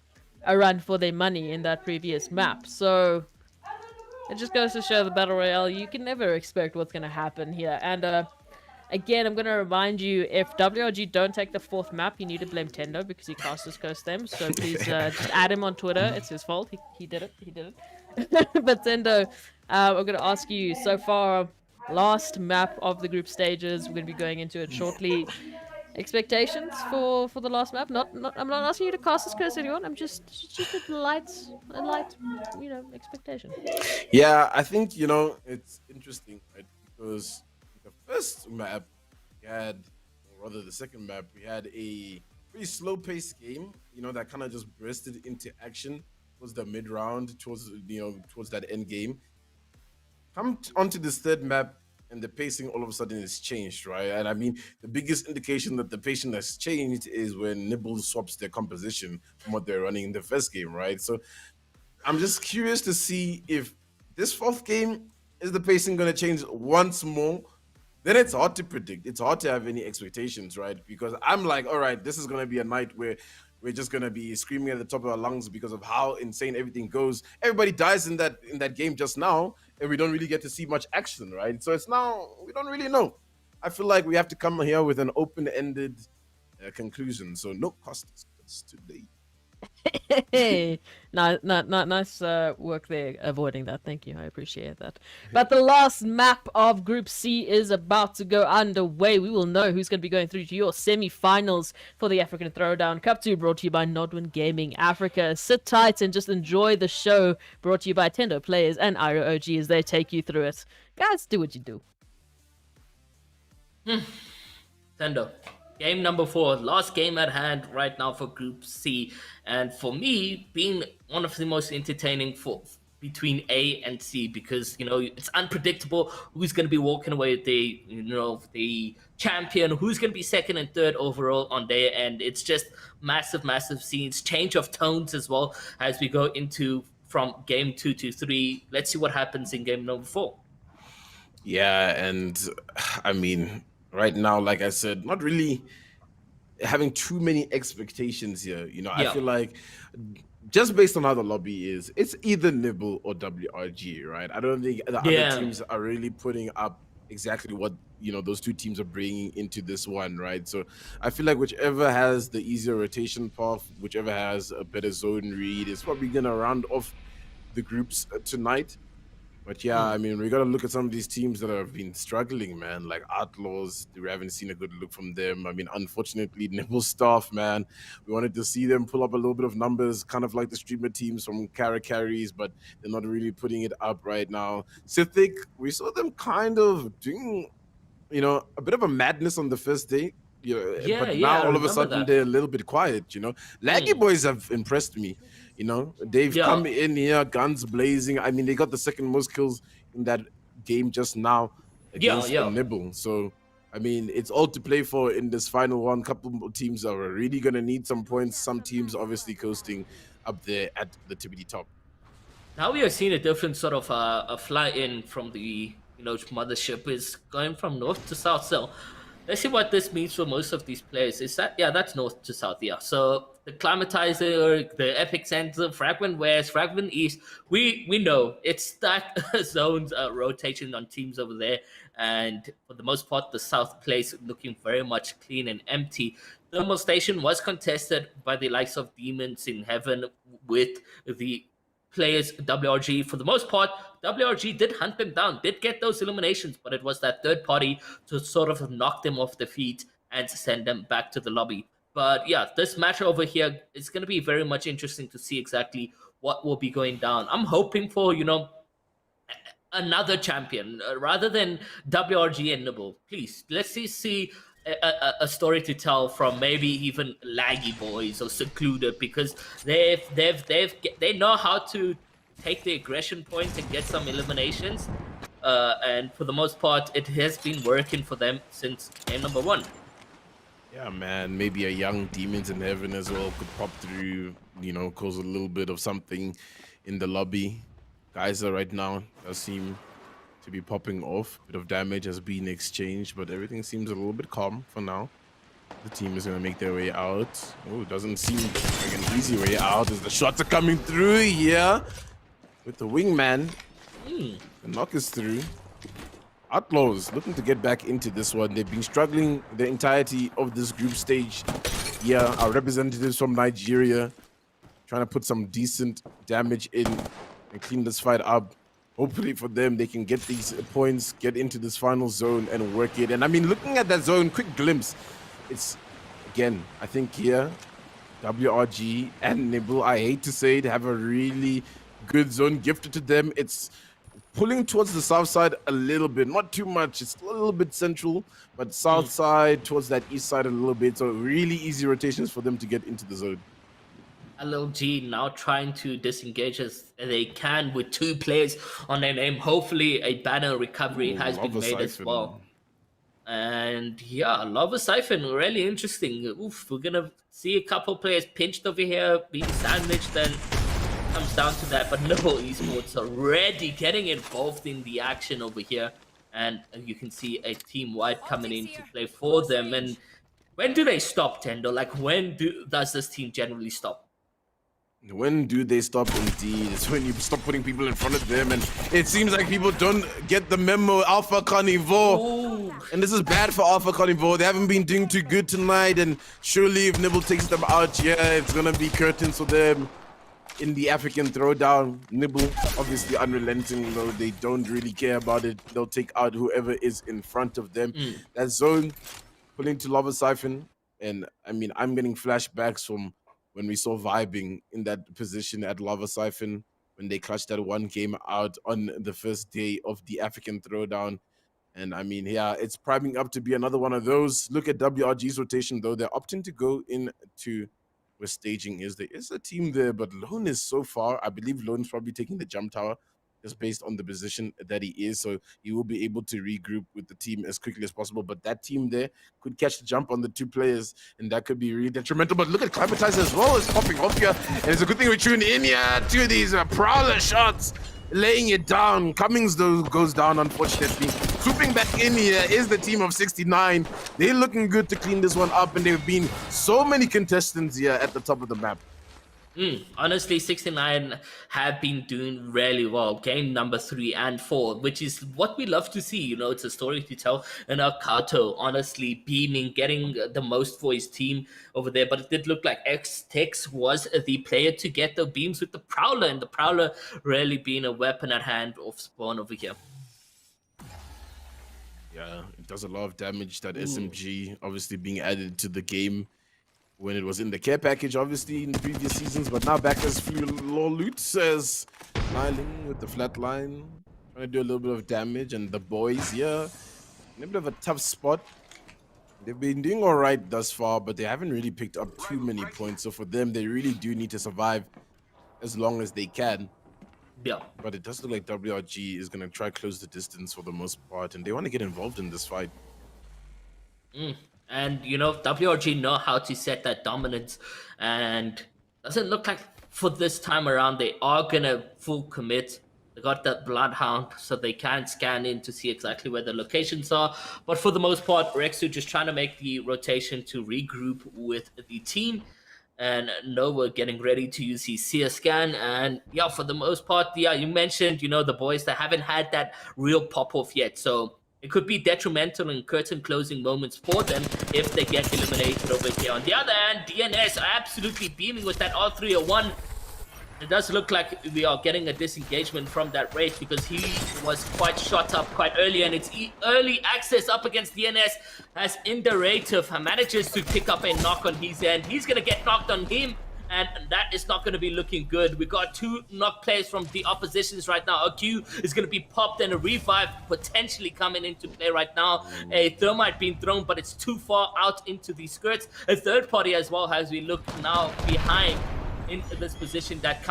A: a run for their money in that previous map. So it just goes to show the Battle Royale, you can never expect what's going to happen here. And again, I'm going to remind you, if WRG don't take the 4th map, you need to blame Tendo because he casters cursed them. So please just add him on Twitter. It's his fault. He did it. He did it. But Tendo, I'm going to ask you, so far, last map of the group stages. We're going to be going into it shortly. Expectations for the last map? I'm not asking you to casters curse anyone. I'm just a light, you know, expectation.
B: Yeah, I think, you know, it's interesting, right? Because the first map we had, or rather the second map, we had a pretty slow-paced game, you know, that kind of just bursted into action towards the mid-round, towards that end game. Come onto this third map, and the pacing all of a sudden is changed, right? And I mean, the biggest indication that the pacing has changed is when Nibble swaps their composition from what they're running in the first game, right? So I'm just curious to see if this 4th game is the pacing going to change once more. Then it's hard to predict. It's hard to have any expectations, right? Because I'm like, all right, this is going to be a night where we're just going to be screaming at the top of our lungs because of how insane everything goes. Everybody dies in that game just now, and we don't really get to see much action, right? So it's now, we don't really know. I feel like we have to come here with an open-ended conclusion. So no costs today.
A: Hey, nice work there, avoiding that. Thank you, I appreciate that. But the last map of Group C is about to go underway. We will know who's going to be going through to your semi-finals for the African Throwdown Cup 2, brought to you by NODWIN Gaming Africa. Sit tight and just enjoy the show, brought to you by Tendo Players and Iro OG as they take you through it. Guys, do what you do.
C: Tendo. Game number 4, last game at hand right now for Group C, and for me, being one of the most entertaining for between A and C, because you know it's unpredictable who's going to be walking away with the champion, who's going to be 2nd and 3rd overall on day, and it's just massive scenes, change of tones as well as we go into from game 2 to 3. Let's see what happens in game number 4.
B: Yeah, and I mean, right now, like I said, not really having too many expectations here. You know, I feel like just based on how the lobby is, it's either Nibble or WRG, right? I don't think the other teams are really putting up exactly what, you know, those two teams are bringing into this one, right? So I feel like whichever has the easier rotation path, whichever has a better zone read, is probably going to round off the groups tonight. But yeah, I mean, we got to look at some of these teams that have been struggling, man, like Outlaws. We haven't seen a good look from them. I mean, unfortunately, Nibble Staff, man, we wanted to see them pull up a little bit of numbers, kind of like the streamer teams from Kara Carries, but they're not really putting it up right now. Sithic, we saw them kind of doing, you know, a bit of a madness on the first day. But now all of a sudden they're a little bit quiet, you know. Laggy Boys have impressed me. You know, they've
C: Yeah.
B: come in here, guns blazing. I mean, they got the second most kills in that game just now
C: Yeah,
B: against a
C: yeah.
B: Nibble. So, I mean, it's all to play for in this final one. Couple of teams are really going to need some points. Some teams obviously coasting up there at the tippity top.
C: Now we are seeing a different sort of a fly in from the mothership is going from north to south. So let's see what this means for most of these players. Is that that's north to south, yeah. So the climatizer, the epic center, fragment west, fragment east. We know it's stacked zones rotation on teams over there, and for the most part, the south place looking very much clean and empty. Thermal station was contested by the likes of demons in heaven with the players WRG. For the most part, WRG did hunt them down, did get those eliminations, but it was that third party to sort of knock them off their feet and send them back to the lobby. But yeah, this match over here is going to be very much interesting to see exactly what will be going down. I'm hoping for, another champion rather than WRG and Nibble. Please, let's see a story to tell from maybe even Laggy Boys or Secluded, because they know how to take the aggression points and get some eliminations. And for the most part, it has been working for them since game number 1.
B: Yeah, man, maybe a young Demons in Heaven as well could pop through, you know, cause a little bit of something in the lobby. Guys are right now does seem to be popping off. Bit of damage has been exchanged, but everything seems a little bit calm for now. The team is going to make their way out. Oh, it doesn't seem like an easy way out as the shots are coming through here with the wingman. The knock is through. Outlaws looking to get back into this one. They've been struggling the entirety of this group stage. Yeah, our representatives from Nigeria trying to put some decent damage in and clean this fight up. Hopefully for them, they can get these points, get into this final zone and work it. And I mean, looking at that zone, quick glimpse. It's, again, I think here, WRG and Nibble, I hate to say it, have a really good zone gifted to them. It's pulling towards the south side a little bit, not too much. It's a little bit central, but south side towards that east side a little bit. So really easy rotations for them to get into the zone.
C: LLG now trying to disengage as they can with 2 players on their name. Hopefully a banner recovery has been made as well. And yeah, Lava Siphon, really interesting. Oof, we're gonna see a couple players pinched over here, being sandwiched, then comes down to that. But Nibble Esports already getting involved in the action over here. And you can see a team wide coming in to play for them. And when do they stop, Tendo? Like, when does this team generally stop?
B: When do they stop? Indeed, it's when you stop putting people in front of them, and it seems like people don't get the memo. Alpha Carnivore, and this is bad for Alpha Carnivore. They haven't been doing too good tonight, and surely if Nibble takes them out, yeah, it's gonna be curtains for them in the African Throwdown. Nibble, obviously unrelenting, though they don't really care about it. They'll take out whoever is in front of them. That zone pulling to Lava Siphon, and I mean, I'm getting flashbacks from when we saw Vibing in that position at Lava Siphon, when they clutched that one game out on the first day of the African Throwdown. And I mean, yeah, it's priming up to be another one of those. Look at WRG's rotation, though. They're opting to go into where staging is. There is a team there, but Lone is so far. I believe Lone's probably taking the jump tower just based on the position that he is. So he will be able to regroup with the team as quickly as possible. But that team there could catch the jump on the 2 players, and that could be really detrimental. But look at Climatizer as well. It's popping off here. And it's a good thing we tune in here to these Prowler shots. Laying it down. Cummings, though, goes down, unfortunately. Swooping back in here is the team of 69. They're looking good to clean this one up, and there have been so many contestants here at the top of the map.
C: Honestly, 69 have been doing really well. Game number 3 and 4, which is what we love to see. You know, it's a story to tell. And Kato, honestly, beaming, getting the most for his team over there. But it did look like X-Tex was the player to get the beams with the Prowler. And the Prowler really being a weapon at hand of Spawn over here.
B: Yeah, it does a lot of damage. That SMG obviously being added to the game when it was in the care package, obviously, in the previous seasons, but now back as Law Loot says, smiling with the flatline, trying to do a little bit of damage, and the boys, yeah, in a bit of a tough spot. They've been doing all right thus far, but they haven't really picked up too many points, so for them, they really do need to survive as long as they can.
C: Yeah.
B: But it does look like WRG is going to try close the distance for the most part, and they want to get involved in this fight.
C: And you know, WRG know how to set that dominance, and doesn't look like for this time around they are gonna full commit. They got that bloodhound, so they can scan in to see exactly where the locations are. But for the most part, Rexu just trying to make the rotation to regroup with the team. And Nova getting ready to use his seer scan. And yeah, for the most part, yeah, you mentioned, you know, the boys that haven't had that real pop-off yet. So it could be detrimental in curtain closing moments for them if they get eliminated over here. On the other hand, DNS are absolutely beaming with that R301. It does look like we are getting a disengagement from that race because he was quite shot up quite early, and it's early access up against DNS as Inderative manages to pick up a knock on his end. He's going to get knocked on him, and that is not going to be looking good. We got 2 knock players from the oppositions right now. A Q is going to be popped and a revive potentially coming into play right now. A thermite being thrown, but it's too far out into the skirts. A third party as well as we look now behind in this position that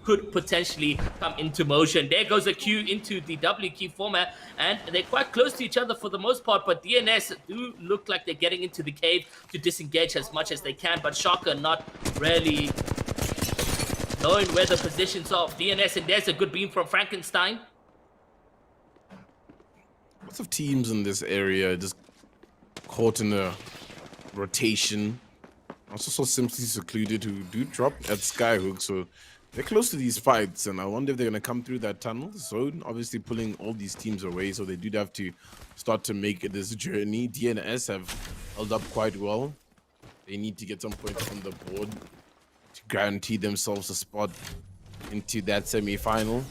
C: could potentially come into motion. There goes a Q into the W key format, and they're quite close to each other for the most part, but DNS do look like they're getting into the cave to disengage as much as they can, but Shocker not really knowing where the positions are of DNS, and there's a good beam from Frankenstein.
B: Lots of teams in this area just caught in a rotation. I also saw Simply Secluded, who do drop at Skyhook, so they're close to these fights, and I wonder if they're going to come through that tunnel. So obviously pulling all these teams away, so they do have to start to make this journey. DNS have held up quite well. They need to get some points on the board to guarantee themselves a spot into that semi-final.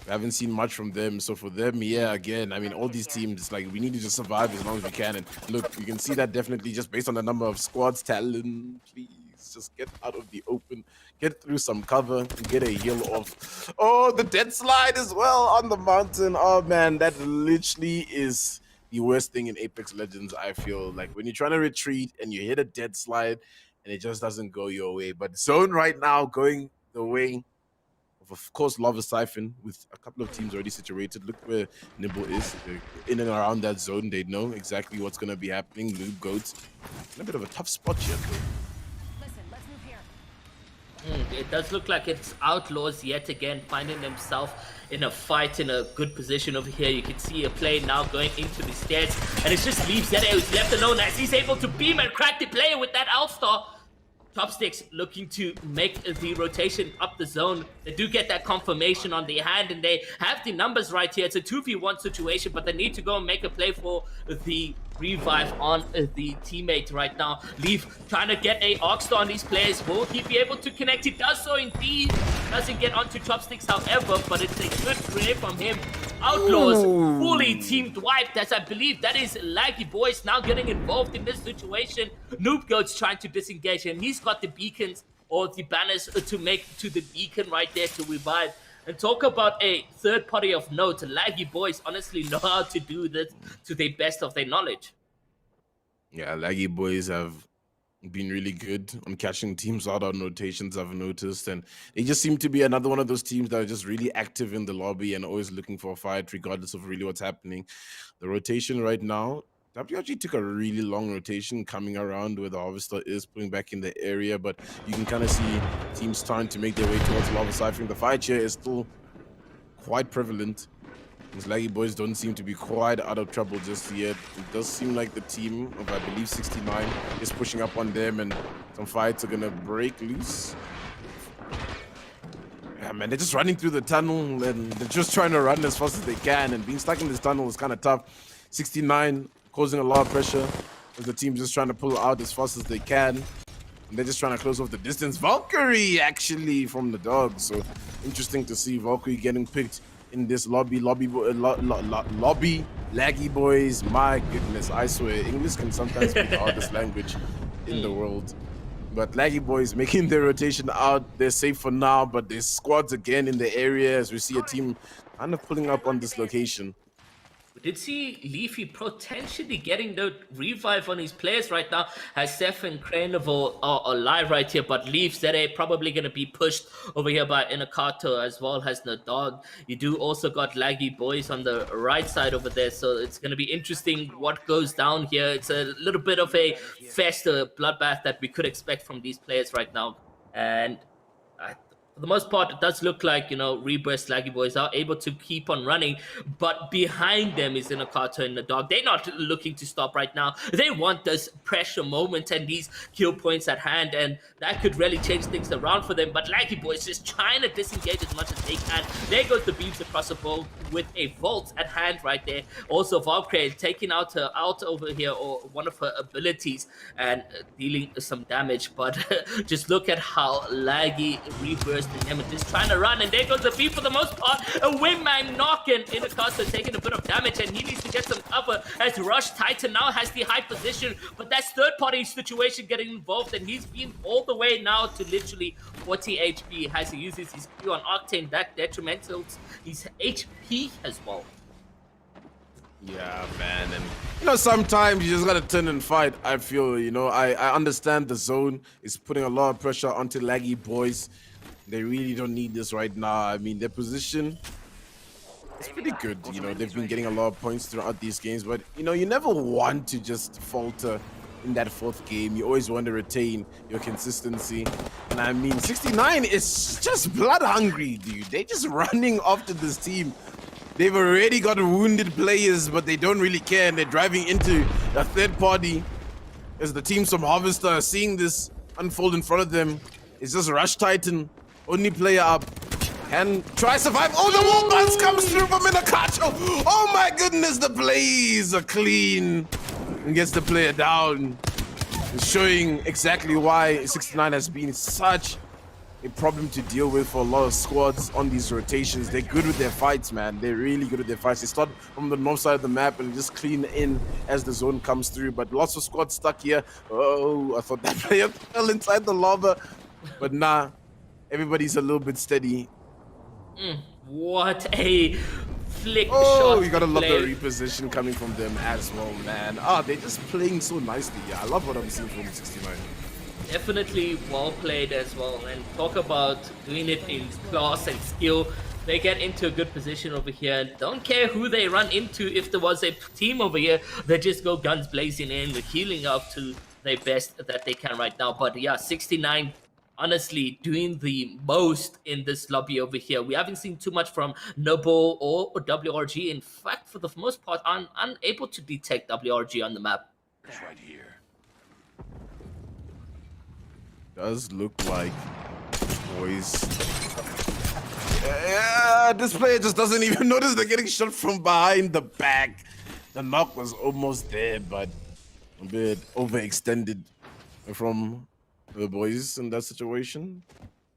B: We haven't seen much from them, so for them, yeah, again, I mean, all these teams, like, we need to just survive as long as we can. And look, you can see that definitely just based on the number of squads. Talon, please just get out of the open, get through some cover, and get a heal off. Oh, the dead slide as well on the mountain. Oh man, that literally is the worst thing in Apex Legends. I feel like when you're trying to retreat and you hit a dead slide and it just doesn't go your way. But Zone right now going the way of course, Lava Siphon, with a couple of teams already situated. Look where Nibble is. They're in and around that zone. They know exactly what's going to be happening. Lube Goats in a bit of a tough spot here, though.
D: Listen, let's move here.
C: It does look like it's Outlaws yet again finding themselves in a fight in a good position over here. You can see a play now going into the stairs, and it just leaves Zede who's left alone as he's able to beam and crack the player with that Alstar. Chopsticks looking to make the rotation up the zone. They do get that confirmation on the hand, and they have the numbers right here. It's a 2v1 situation, but they need to go and make a play for the revive on the teammate right now. Leaf trying to get a Arcstar on these players. Will he be able to connect? He does so indeed. Doesn't get onto Chopsticks, however, but it's a good grenade from him. Outlaws fully teamed wiped, as I believe that is Laggy Boys now getting involved in this situation. Noob Goat's trying to disengage, and he's got the beacons or the banners to make to the beacon right there to revive. And talk about a third party of note, Laggy Boys honestly know how to do this to the best of their knowledge.
B: Yeah, Laggy Boys have been really good on catching teams out on rotations, I've noticed, and they just seem to be another one of those teams that are just really active in the lobby and always looking for a fight regardless of really what's happening. The rotation right now, WRG took a really long rotation coming around where the Harvester is, pulling back in the area, but you can kind of see teams trying to make their way towards Lava Siphon. The fight here is still quite prevalent. These Laggy Boys don't seem to be quite out of trouble just yet. It does seem like the team of, I believe, 69 is pushing up on them, and some fights are going to break loose. Yeah, man, they're just running through the tunnel, and they're just trying to run as fast as they can, and being stuck in this tunnel is kind of tough. 69 causing a lot of pressure as the team's just trying to pull out as fast as they can. And they're just trying to close off the distance. Valkyrie, actually, from the Dogs. So, interesting to see Valkyrie getting picked in this lobby. Laggy Boys. My goodness, I swear, English can sometimes be the hardest language in the world. But Laggy Boys making their rotation out. They're safe for now, but there's squads again in the area as we see a team kind of pulling up on this location.
C: We did see Leafy potentially getting the revive on his players right now, as Seth and Craneval are alive right here, but Leaf Zere probably going to be pushed over here by Inakato as well as the dog. You do also got Laggy Boys on the right side over there, so it's going to be interesting what goes down here. It's a little bit of a fest, a bloodbath that we could expect from these players right now. And for the most part, it does look like, Rebirth Laggy Boys are able to keep on running, but behind them is Inakato and the dog. They're not looking to stop right now. They want this pressure moment and these kill points at hand, and that could really change things around for them. But Laggy Boys just trying to disengage as much as they can. There goes the beams across the board with a vault at hand right there. Also, Valkyrie taking out her out over here, or one of her abilities, and dealing some damage. But just look at how Laggy Rebirth and them are just trying to run, and there goes the beam for the most part. A wingman knocking in the cost of taking a bit of damage, and he needs to get some cover as Rush Titan now has the high position, but that's third party situation getting involved, and he's been all the way now to literally 40 HP as he uses his Q on Octane. That detrimentals his HP as well.
B: Yeah, man, and sometimes you just gotta turn and fight. I feel, I understand the zone is putting a lot of pressure onto Laggy Boys. They really don't need this right now. I mean, their position is pretty good. They've been getting a lot of points throughout these games, but you never want to just falter in that fourth game. You always want to retain your consistency. And I mean, 69 is just blood hungry, dude. They're just running after this team. They've already got wounded players, but they don't really care, and they're driving into a third party. As the teams from Harvester are seeing this unfold in front of them, it's just Rush Titan, only player up, can try survive. Oh, the wall bounce comes through from Inakato. Oh my goodness, the plays are clean and gets the player down. It's showing exactly why 69 has been such a problem to deal with for a lot of squads on these rotations. They're good with their fights, man. They're really good with their fights. They start from the north side of the map and just clean in as the zone comes through. But lots of squads stuck here. Oh, I thought that player fell inside the lava. But nah, everybody's a little bit steady.
C: What a flick shot.
B: Oh, you gotta love the reposition coming from them as well, man. They're just playing so nicely. Yeah, I love what I'm seeing from 69.
C: Definitely well played as well, and talk about doing it in class and skill. They get into a good position over here. Don't care who they run into. If there was a team over here, they just go guns blazing in, healing up to their best that they can right now. But yeah, 69 honestly doing the most in this lobby over here. We haven't seen too much from Noble or WRG. In fact, for the most part, I'm unable to detect WRG on the map.
E: It's right here.
B: Does look like boys. Yeah, this player just doesn't even notice they're getting shot from behind the back. The knock was almost there, but a bit overextended from the boys in that situation.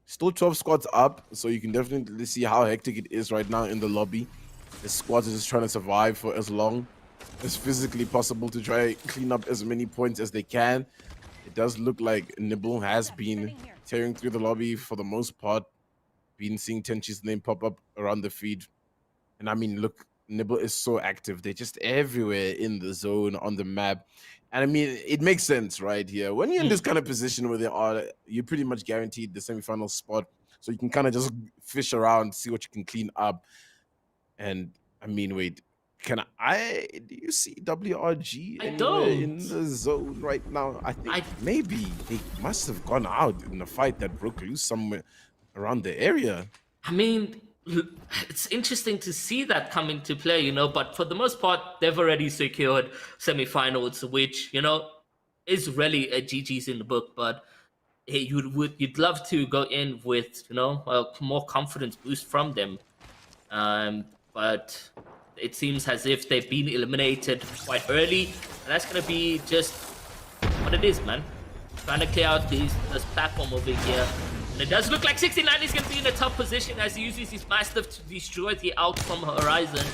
B: Still 12 squads up, so you can definitely see how hectic it is right now in the lobby. The squads are just trying to survive for as long as physically possible to try clean up as many points as they can. It does look like Nibble has been tearing through the lobby for the most part. Been seeing Tenchi's name pop up around the feed. And I mean, look, Nibble is so active. They're just everywhere in the zone, on the map. And I mean, it makes sense right here. When you're in this kind of position where they are, you're pretty much guaranteed the semifinal spot. So you can kind of just fish around, see what you can clean up. And I mean, wait. Do you see WRG in the zone right now? I think maybe they must have gone out in the fight that broke loose somewhere around the area.
C: I mean, it's interesting to see that come into play, but for the most part, they've already secured semifinals, which, is really a GG's in the book. But hey, you'd love to go in with, a more confidence boost from them. But it seems as if they've been eliminated quite early, and that's going to be just what it is, man. Trying to clear out this platform over here. And it does look like 69 is going to be in a tough position as he uses his Mastiff to destroy the out from horizon.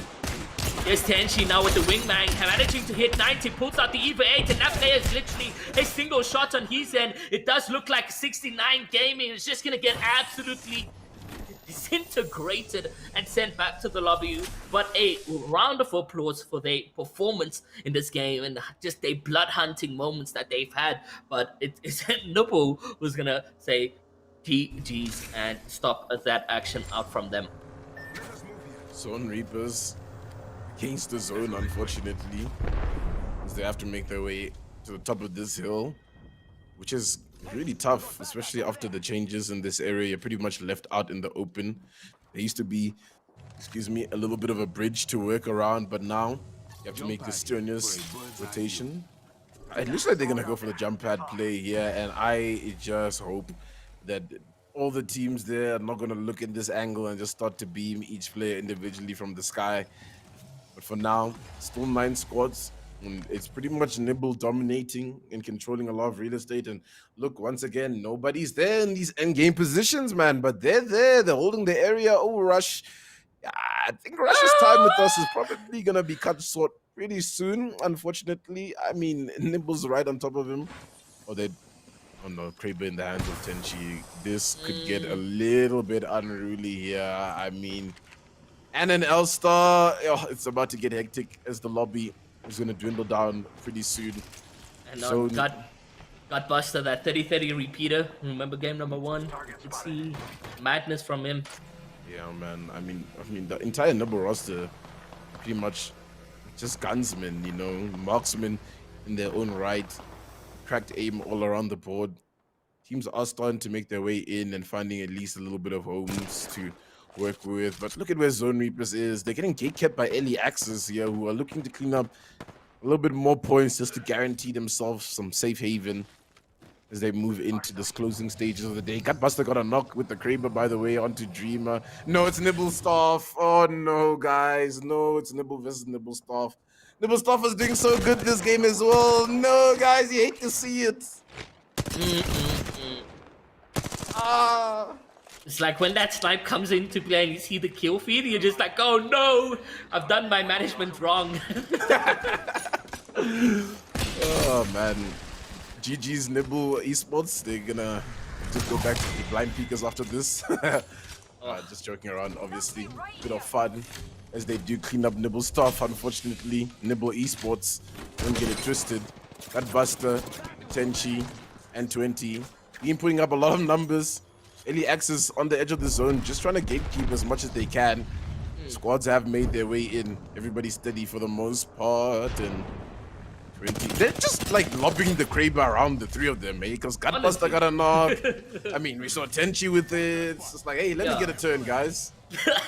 C: There's Tenchi now with the wingman, managing to hit 90, pulls out the EVA 8, and that player is literally a single shot on his end. It does look like 69 Gaming is just going to get absolutely disintegrated and sent back to the lobby. But a round of applause for their performance in this game and just their blood hunting moments that they've had. But it's NODWIN who's gonna say GG's and stop that action out from them.
B: Zone Reapers against the zone, unfortunately, as they have to make their way to the top of this hill, which is really tough, especially after the changes in this area. You're pretty much left out in the open. There used to be, excuse me, a little bit of a bridge to work around, but now you have to make this strenuous rotation. It looks like they're gonna go for the jump pad play here, and I just hope that all the teams there are not gonna look at this angle and just start to beam each player individually from the sky. But for now, still 9 squads. And it's pretty much NODWIN dominating and controlling a lot of real estate. And look, once again, nobody's there in these endgame positions, man. But they're there. They're holding the area. Oh, Rush. Yeah, I think Rush's time with us is probably going to be cut short pretty soon, unfortunately. I mean, NODWIN's right on top of him. Oh, no, Kraber in the hands of Tenchi. This could get a little bit unruly here. I mean, and an L-Star. Oh, it's about to get hectic as the lobby is going to dwindle down pretty soon.
C: And
B: So-
C: got Buster, that 30-30 repeater. Remember game number 1? You could see madness from him.
B: Yeah, man. I mean, the entire NODWIN roster, pretty much just gunsmen, you know, marksmen in their own right, cracked aim all around the board. Teams are starting to make their way in and finding at least a little bit of homes to work with. But look at where Zone Reapers is. They're getting gatekept by early access here, who are looking to clean up a little bit more points just to guarantee themselves some safe haven as they move into this closing stages of the day. Gutbuster got a knock with the Kraber, by the way, onto Dreamer. No, it's Nibblestaff. Oh no, guys. No, it's Nibble versus Nibblestaff. Nibblestaff is doing so good this game as well. No, guys, you hate to see it. Ah.
C: It's like when that snipe comes into play and you see the kill feed, you're just like, oh no, I've done my management wrong.
B: Oh man, GG's NODWIN esports. They're gonna just go back to the blind peekers after this. Just joking around, obviously. Bit of fun as they do clean up NODWIN stuff. Unfortunately, NODWIN esports, don't get it twisted. Gutbuster, Tenchi, and 20. Been putting up a lot of numbers. Early access on the edge of the zone, just trying to gatekeep as much as they can. Squads have made their way in. Everybody's steady for the most part, and 20. They're just like lobbing the Kraber around, the 3 of them, eh? Because Gutbuster got a knock. I mean, we saw Tenchi with it. It's just like, hey, let me get a turn, guys.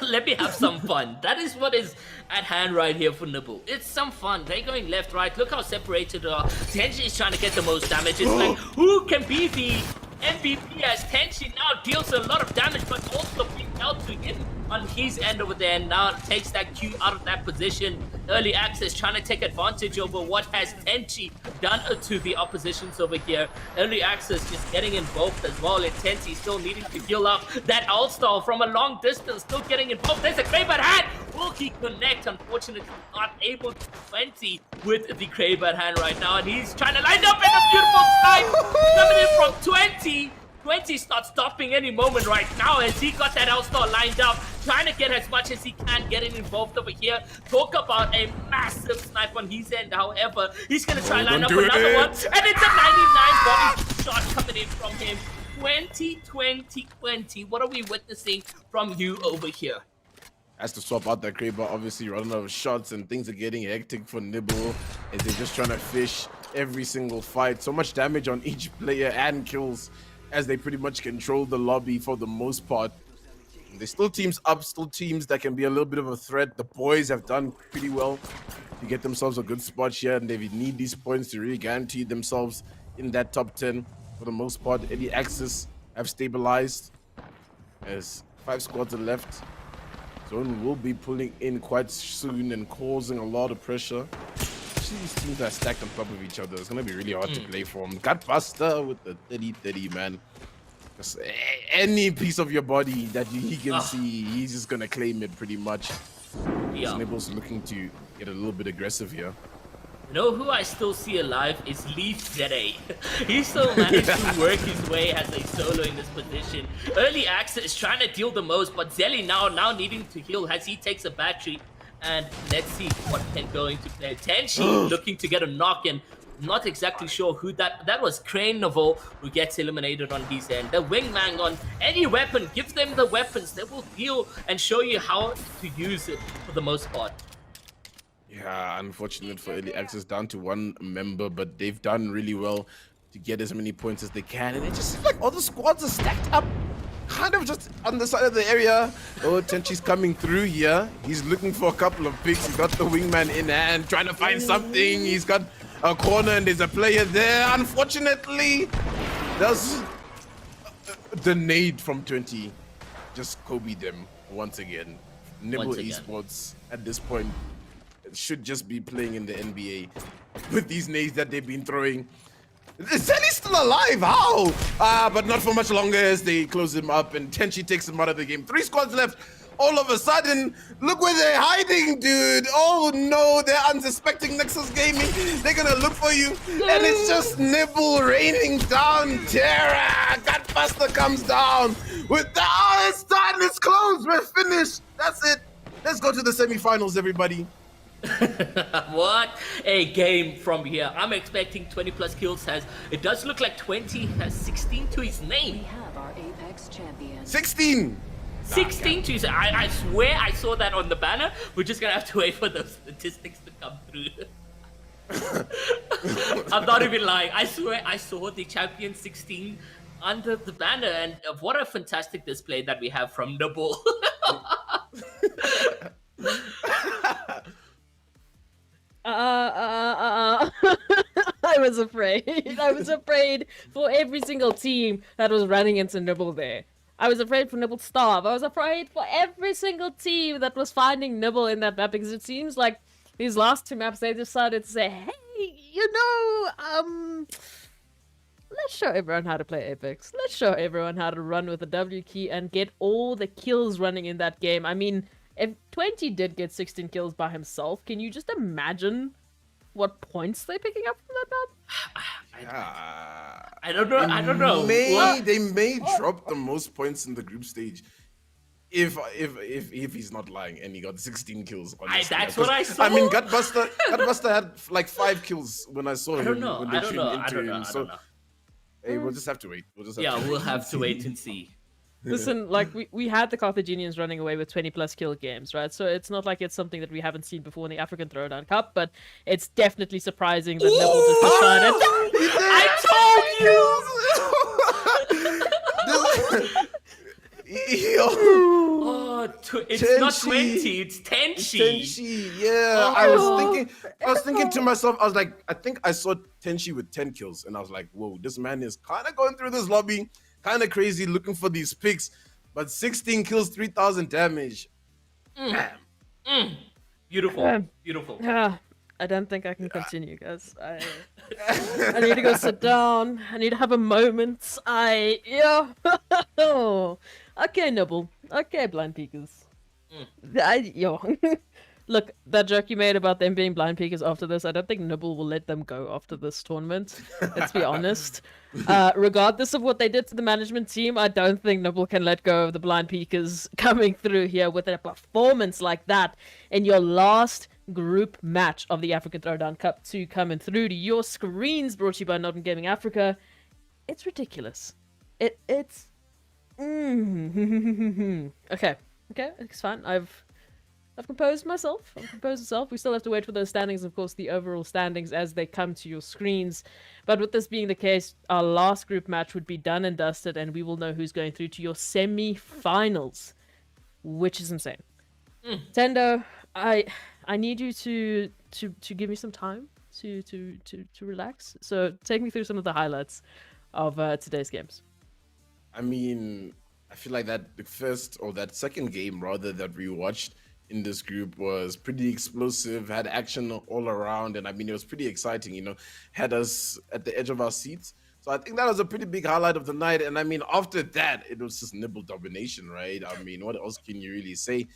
C: Let me have some fun. That is what is at hand right here for NODWIN. It's some fun. They're going left, right. Look how separated they are. Tenchi is trying to get the most damage. It's like, who can be the MVP as Tenchi now deals a lot of damage, but also being held to him on his end over there, and now takes that Q out of that position. Early access trying to take advantage over what has Tenchi done to the oppositions over here. Early access is getting involved as well, and Tenchi still needing to heal up. That all-star from a long distance still getting involved. There's a Kraber hand. Will he connect? Unfortunately, not able to 20 with the Kraber hand right now, and he's trying to line up in a beautiful snipe coming in from 20. 20 starts stopping any moment right now as he got that L-Star lined up, trying to get as much as he can, getting involved over here. Talk about a massive snipe on his end, however. He's going to try line up another one, and it's a 99 body shot coming in from him. 20. What are we witnessing from you over here?
B: Has to swap out that Kraber, obviously running out of shots, and things are getting hectic for NODWIN as they're just trying to fish every single fight. So much damage on each player and kills as they pretty much control the lobby for the most part. There's still teams up, still teams that can be a little bit of a threat. The boys have done pretty well to get themselves a good spot here, and they need these points to really guarantee themselves in that top 10 for the most part. Any access have stabilized as 5 squads are left. Zone will be pulling in quite soon and causing a lot of pressure. These teams are stacked on top of each other. It's gonna be really hard to play for him. Gutbuster with the 30-30, man. Just any piece of your body that he can see, he's just gonna claim it pretty much.
C: Yeah.
B: Snibbles looking to get a little bit aggressive here.
C: You know who I still see alive is Leaf ZA. He still managed to work his way as a solo in this position. Early access is trying to deal the most, but Zelly now needing to heal as he takes a battery. And let's see what can go into play. Tenshi looking to get a knock, and not exactly sure who that was. Crane Novo who gets eliminated on his end. The wingman on any weapon, give them the weapons. They will deal and show you how to use it for the most part.
B: Yeah, unfortunate for early access, down to one member, but they've done really well to get as many points as they can. And it just seems like all the squads are stacked up kind of just on the side of the area. Oh, Tenchi's coming through here. He's looking for a couple of picks. He's got the wingman in hand, trying to find something. He's got a corner and there's a player there. Unfortunately, there's the nade from 20. Just Kobe them once again. Nibble esports at this point should just be playing in the NBA with these nades that they've been throwing. Zelly's still alive, how? But not for much longer as they close him up and Tenchi takes him out of the game. 3 squads left. All of a sudden, look where they're hiding, dude. Oh no, they're unsuspecting Nexus Gaming. They're gonna look for you. And it's just Nibble raining down terror. Gutbuster comes down with the, oh, it's done, it's closed, we're finished. That's it. Let's go to the semifinals, everybody.
C: What a game from here. I'm expecting 20 plus kills. It does look like 20 has 16 to his name.
D: We have our Apex champion.
B: 16!
C: 16 to his, I swear I saw that on the banner. We're just gonna have to wait for those statistics to come through. I'm not even lying. I swear I saw the champion 16 under the banner, and what a fantastic display that we have from Nibble.
A: I was afraid. I was afraid for every single team that was running into Nibble there. I was afraid for Nibble's staff. I was afraid for every single team that was finding Nibble in that map, because it seems like these last 2 maps they decided to say, hey, you know, let's show everyone how to play Apex. Let's show everyone how to run with the W key and get all the kills running in that game. I mean, if 20 did get 16 kills by himself, can you just imagine what points they're picking up from that map?
C: I don't know. I don't know.
B: They may drop the most points in the group stage if he's not lying and he got 16 kills. Honestly.
C: That's what I saw.
B: I mean, Gutbuster had like 5 kills when I saw him.
C: I don't know.
B: When
C: I
B: they
C: don't
B: tuned
C: know.
B: into
C: I don't
B: him.
C: know. I
B: So,
C: don't know.
B: hey, we'll just have to wait.
C: We'll have to wait and see.
A: Listen, like, we had the Carthaginians running away with 20 plus kill games, right? So it's not like it's something that we haven't seen before in the African Throwdown Cup, but it's definitely surprising that Nibble just decided.
B: I told you!
C: It's
B: Tenchi.
C: not 20, it's Tenchi.
B: Tenchi, yeah. I was thinking to myself, I was like, I think I saw Tenchi with 10 kills, and I was like, whoa, this man is kind of going through this lobby, kind of crazy, looking for these picks, but 16 kills, 3,000 damage.
C: Beautiful, beautiful.
A: I don't think I can continue, guys. I need to go sit down. I need to have a moment. Okay, Nibble. Okay, blind peekers. Look, that joke you made about them being blind peekers after this, I don't think Nibble will let them go after this tournament. Let's be honest. Regardless of what they did to the management team, I don't think Nibble can let go of the blind peekers coming through here with a performance like that in your last group match of the African Throwdown Cup 2 coming through to your screens, brought to you by NODWIN Gaming Africa. It's ridiculous. It's okay, it's fine. I've composed myself. We still have to wait for those standings, of course, the overall standings as they come to your screens. But with this being the case, our last group match would be done and dusted, and we will know who's going through to your semi-finals, which is insane. Tendo, I need you to give me some time to relax. So take me through some of the highlights of today's games.
B: I mean, I feel like that second game rather that we watched in this group was pretty explosive, had action all around, and I mean, it was pretty exciting, you know, had us at the edge of our seats. So I think that was a pretty big highlight of the night. And I mean, after that, it was just Nibble domination, right? I mean, what else can you really say?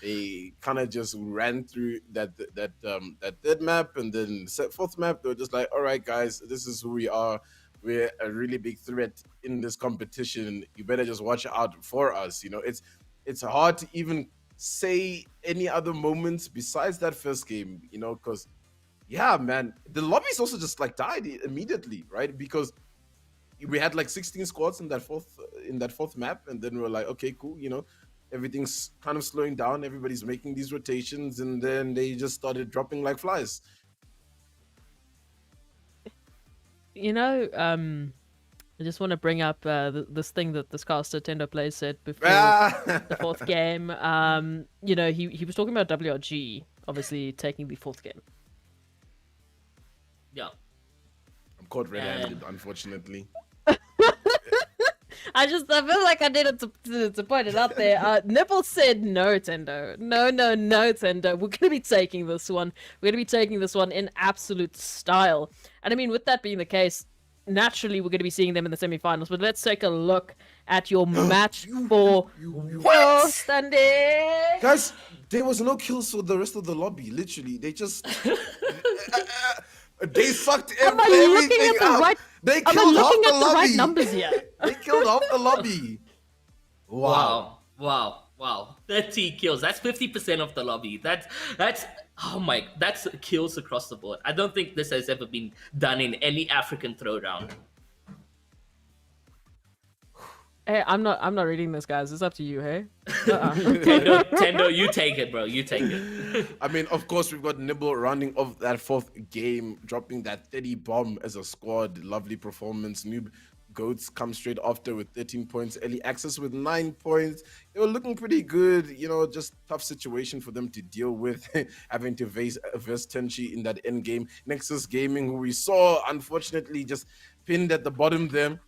B: They kind of just ran through that third map, and then fourth map. They were just like, all right, guys, this is who we are. We're a really big threat in this competition. You better just watch out for us. You know, it's hard to even say any other moments besides that first game. You know, because yeah, man, the lobbies also just like died immediately, right? Because we had like 16 squads in that fourth map, and then we were like, okay, cool, you know, everything's kind of slowing down, everybody's making these rotations, and then they just started dropping like flies.
A: You know, I just want to bring up this thing that this caster Tendo Play said before the fourth game. You know, he was talking about WRG obviously taking the fourth game.
C: Yeah.
B: I'm caught red-handed, unfortunately.
A: I feel like I needed to point it out there. Nipple said no, Tendo. No, Tendo. We're gonna be taking this one. We're gonna be taking this one in absolute style. And I mean, with that being the case, naturally we're gonna be seeing them in the semi-finals. But let's take a look at your match for
B: what?
A: Sunday.
B: Guys, there was no kills for the rest of the lobby. Literally, they just they sucked everything up. They killed half the lobby.
A: Right numbers here.
B: They killed half the lobby. Wow.
C: 30 kills. That's 50% of the lobby. That's oh my, that's kills across the board. I don't think this has ever been done in any African Throwdown.
A: Hey, I'm not reading this, guys. It's up to you, hey?
C: Tendo, you take it, bro. You take it.
B: I mean, of course, we've got Nibble rounding off that fourth game, dropping that 30 bomb as a squad. Lovely performance. Noob Goats come straight after with 13 points. Early Access with 9 points. They were looking pretty good. You know, just tough situation for them to deal with, having to face Tenchi in that end game. Nexus Gaming, who we saw, unfortunately, just pinned at the bottom there.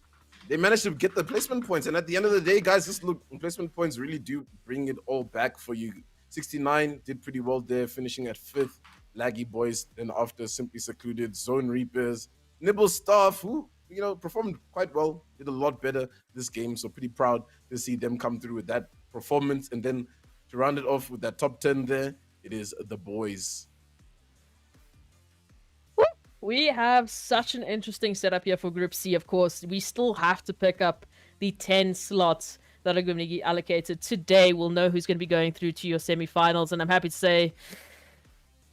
B: They managed to get the placement points, and at the end of the day, guys, this look, placement points really do bring it all back for you. 69 did pretty well there, finishing at 5th. Laggy Boys, then after Simply Secluded, Zone Reapers, Nibble Staff, who, you know, performed quite well, did a lot better this game, so pretty proud to see them come through with that performance. And then to round it off with that top 10 there, it is the boys.
A: We have such an interesting setup here for Group C, of course. We still have to pick up the 10 slots that are going to be allocated. Today, we'll know who's going to be going through to your semi-finals, and I'm happy to say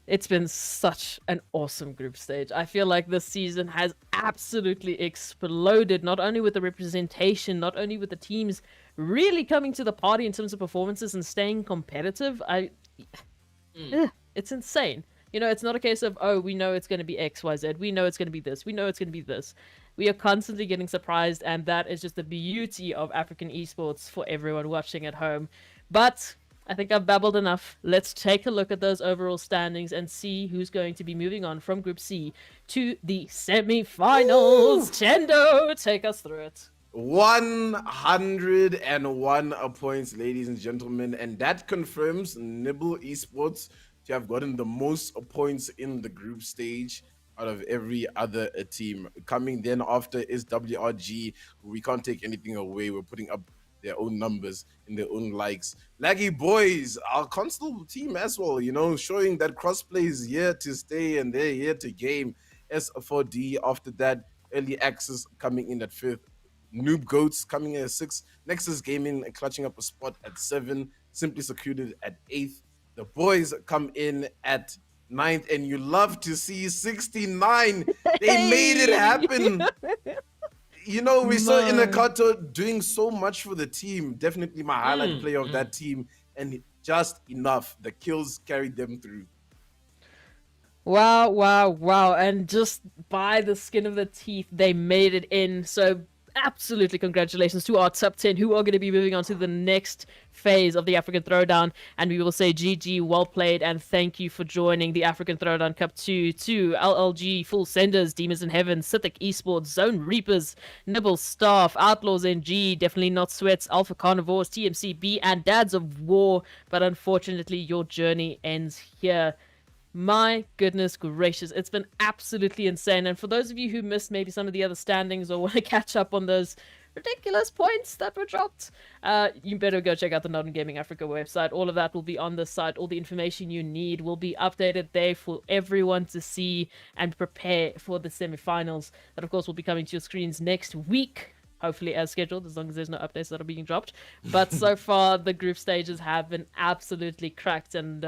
A: it's been such an awesome group stage. I feel like this season has absolutely exploded, not only with the representation, not only with the teams really coming to the party in terms of performances and staying competitive. It's insane. You know, it's not a case of, oh, we know it's going to be X, Y, Z. We know it's going to be this. We know it's going to be this. We are constantly getting surprised, and that is just the beauty of African esports for everyone watching at home. But I think I've babbled enough. Let's take a look at those overall standings and see who's going to be moving on from Group C to the semi-finals. Tendo, take us through it.
B: 101 points, ladies and gentlemen, and that confirms Nibble Esports to have gotten the most points in the group stage out of every other team. Coming then after is WRG. We can't take anything away. We're putting up their own numbers in their own likes. Laggy Boys, our constant team as well, you know, showing that crossplay is here to stay and they're here to game. S4D after that, Early Access coming in at 5th. Noob Goats coming in at 6th. Nexus Gaming clutching up a spot at 7th. Simply Secluded at 8th. The boys come in at 9th, and you love to see 69. They made it happen. You know, we saw Inakato doing so much for the team. Definitely my highlight player of that team, and just enough. The kills carried them through.
A: Wow. And just by the skin of the teeth, they made it in. So absolutely congratulations to our top 10 who are going to be moving on to the next phase of the African Throwdown, and we will say GG, well played, and thank you for joining the African Throwdown Cup 2 to LLG, Full Senders, Demons in Heaven, Sithic Esports, Zone Reapers, Nibble Staff, Outlaws NG, Definitely Not Sweats, Alpha Carnivores, TMCB, and Dads of War. But unfortunately, your journey ends here. My goodness gracious, it's been absolutely insane. And for those of you who missed maybe some of the other standings or want to catch up on those ridiculous points that were dropped. You better go check out the NODWIN Gaming Africa website. All of that will be on the site. All the information you need will be updated there for everyone to see and prepare for the semi-finals. That, of course, will be coming to your screens next week. Hopefully as scheduled, as long as there's no updates that are being dropped. But so far, the group stages have been absolutely cracked, and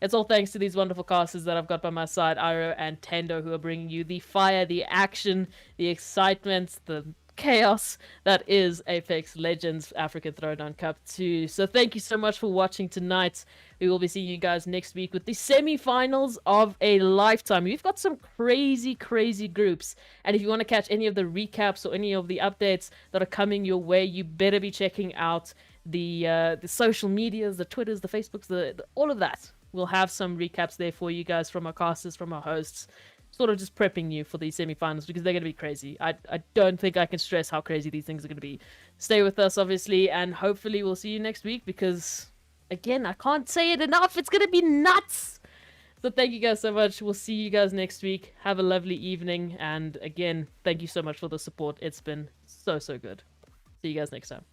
A: it's all thanks to these wonderful casters that I've got by my side, Iro and Tendo, who are bringing you the fire, the action, the excitement, the chaos that is Apex Legends African Throwdown Cup 2. So thank you so much for watching tonight. We will be seeing you guys next week with the semi-finals of a lifetime. We've got some crazy groups, and if you want to catch any of the recaps or any of the updates that are coming your way, you better be checking out the social medias, the Twitters, the Facebooks, all of that. We'll have some recaps there for you guys from our casters, from our hosts, sort of just prepping you for these semi-finals because they're going to be crazy. I don't think I can stress how crazy these things are going to be. Stay with us, obviously, and hopefully we'll see you next week because, again, I can't say it enough. It's going to be nuts! So thank you guys so much. We'll see you guys next week. Have a lovely evening, and again, thank you so much for the support. It's been so good. See you guys next time.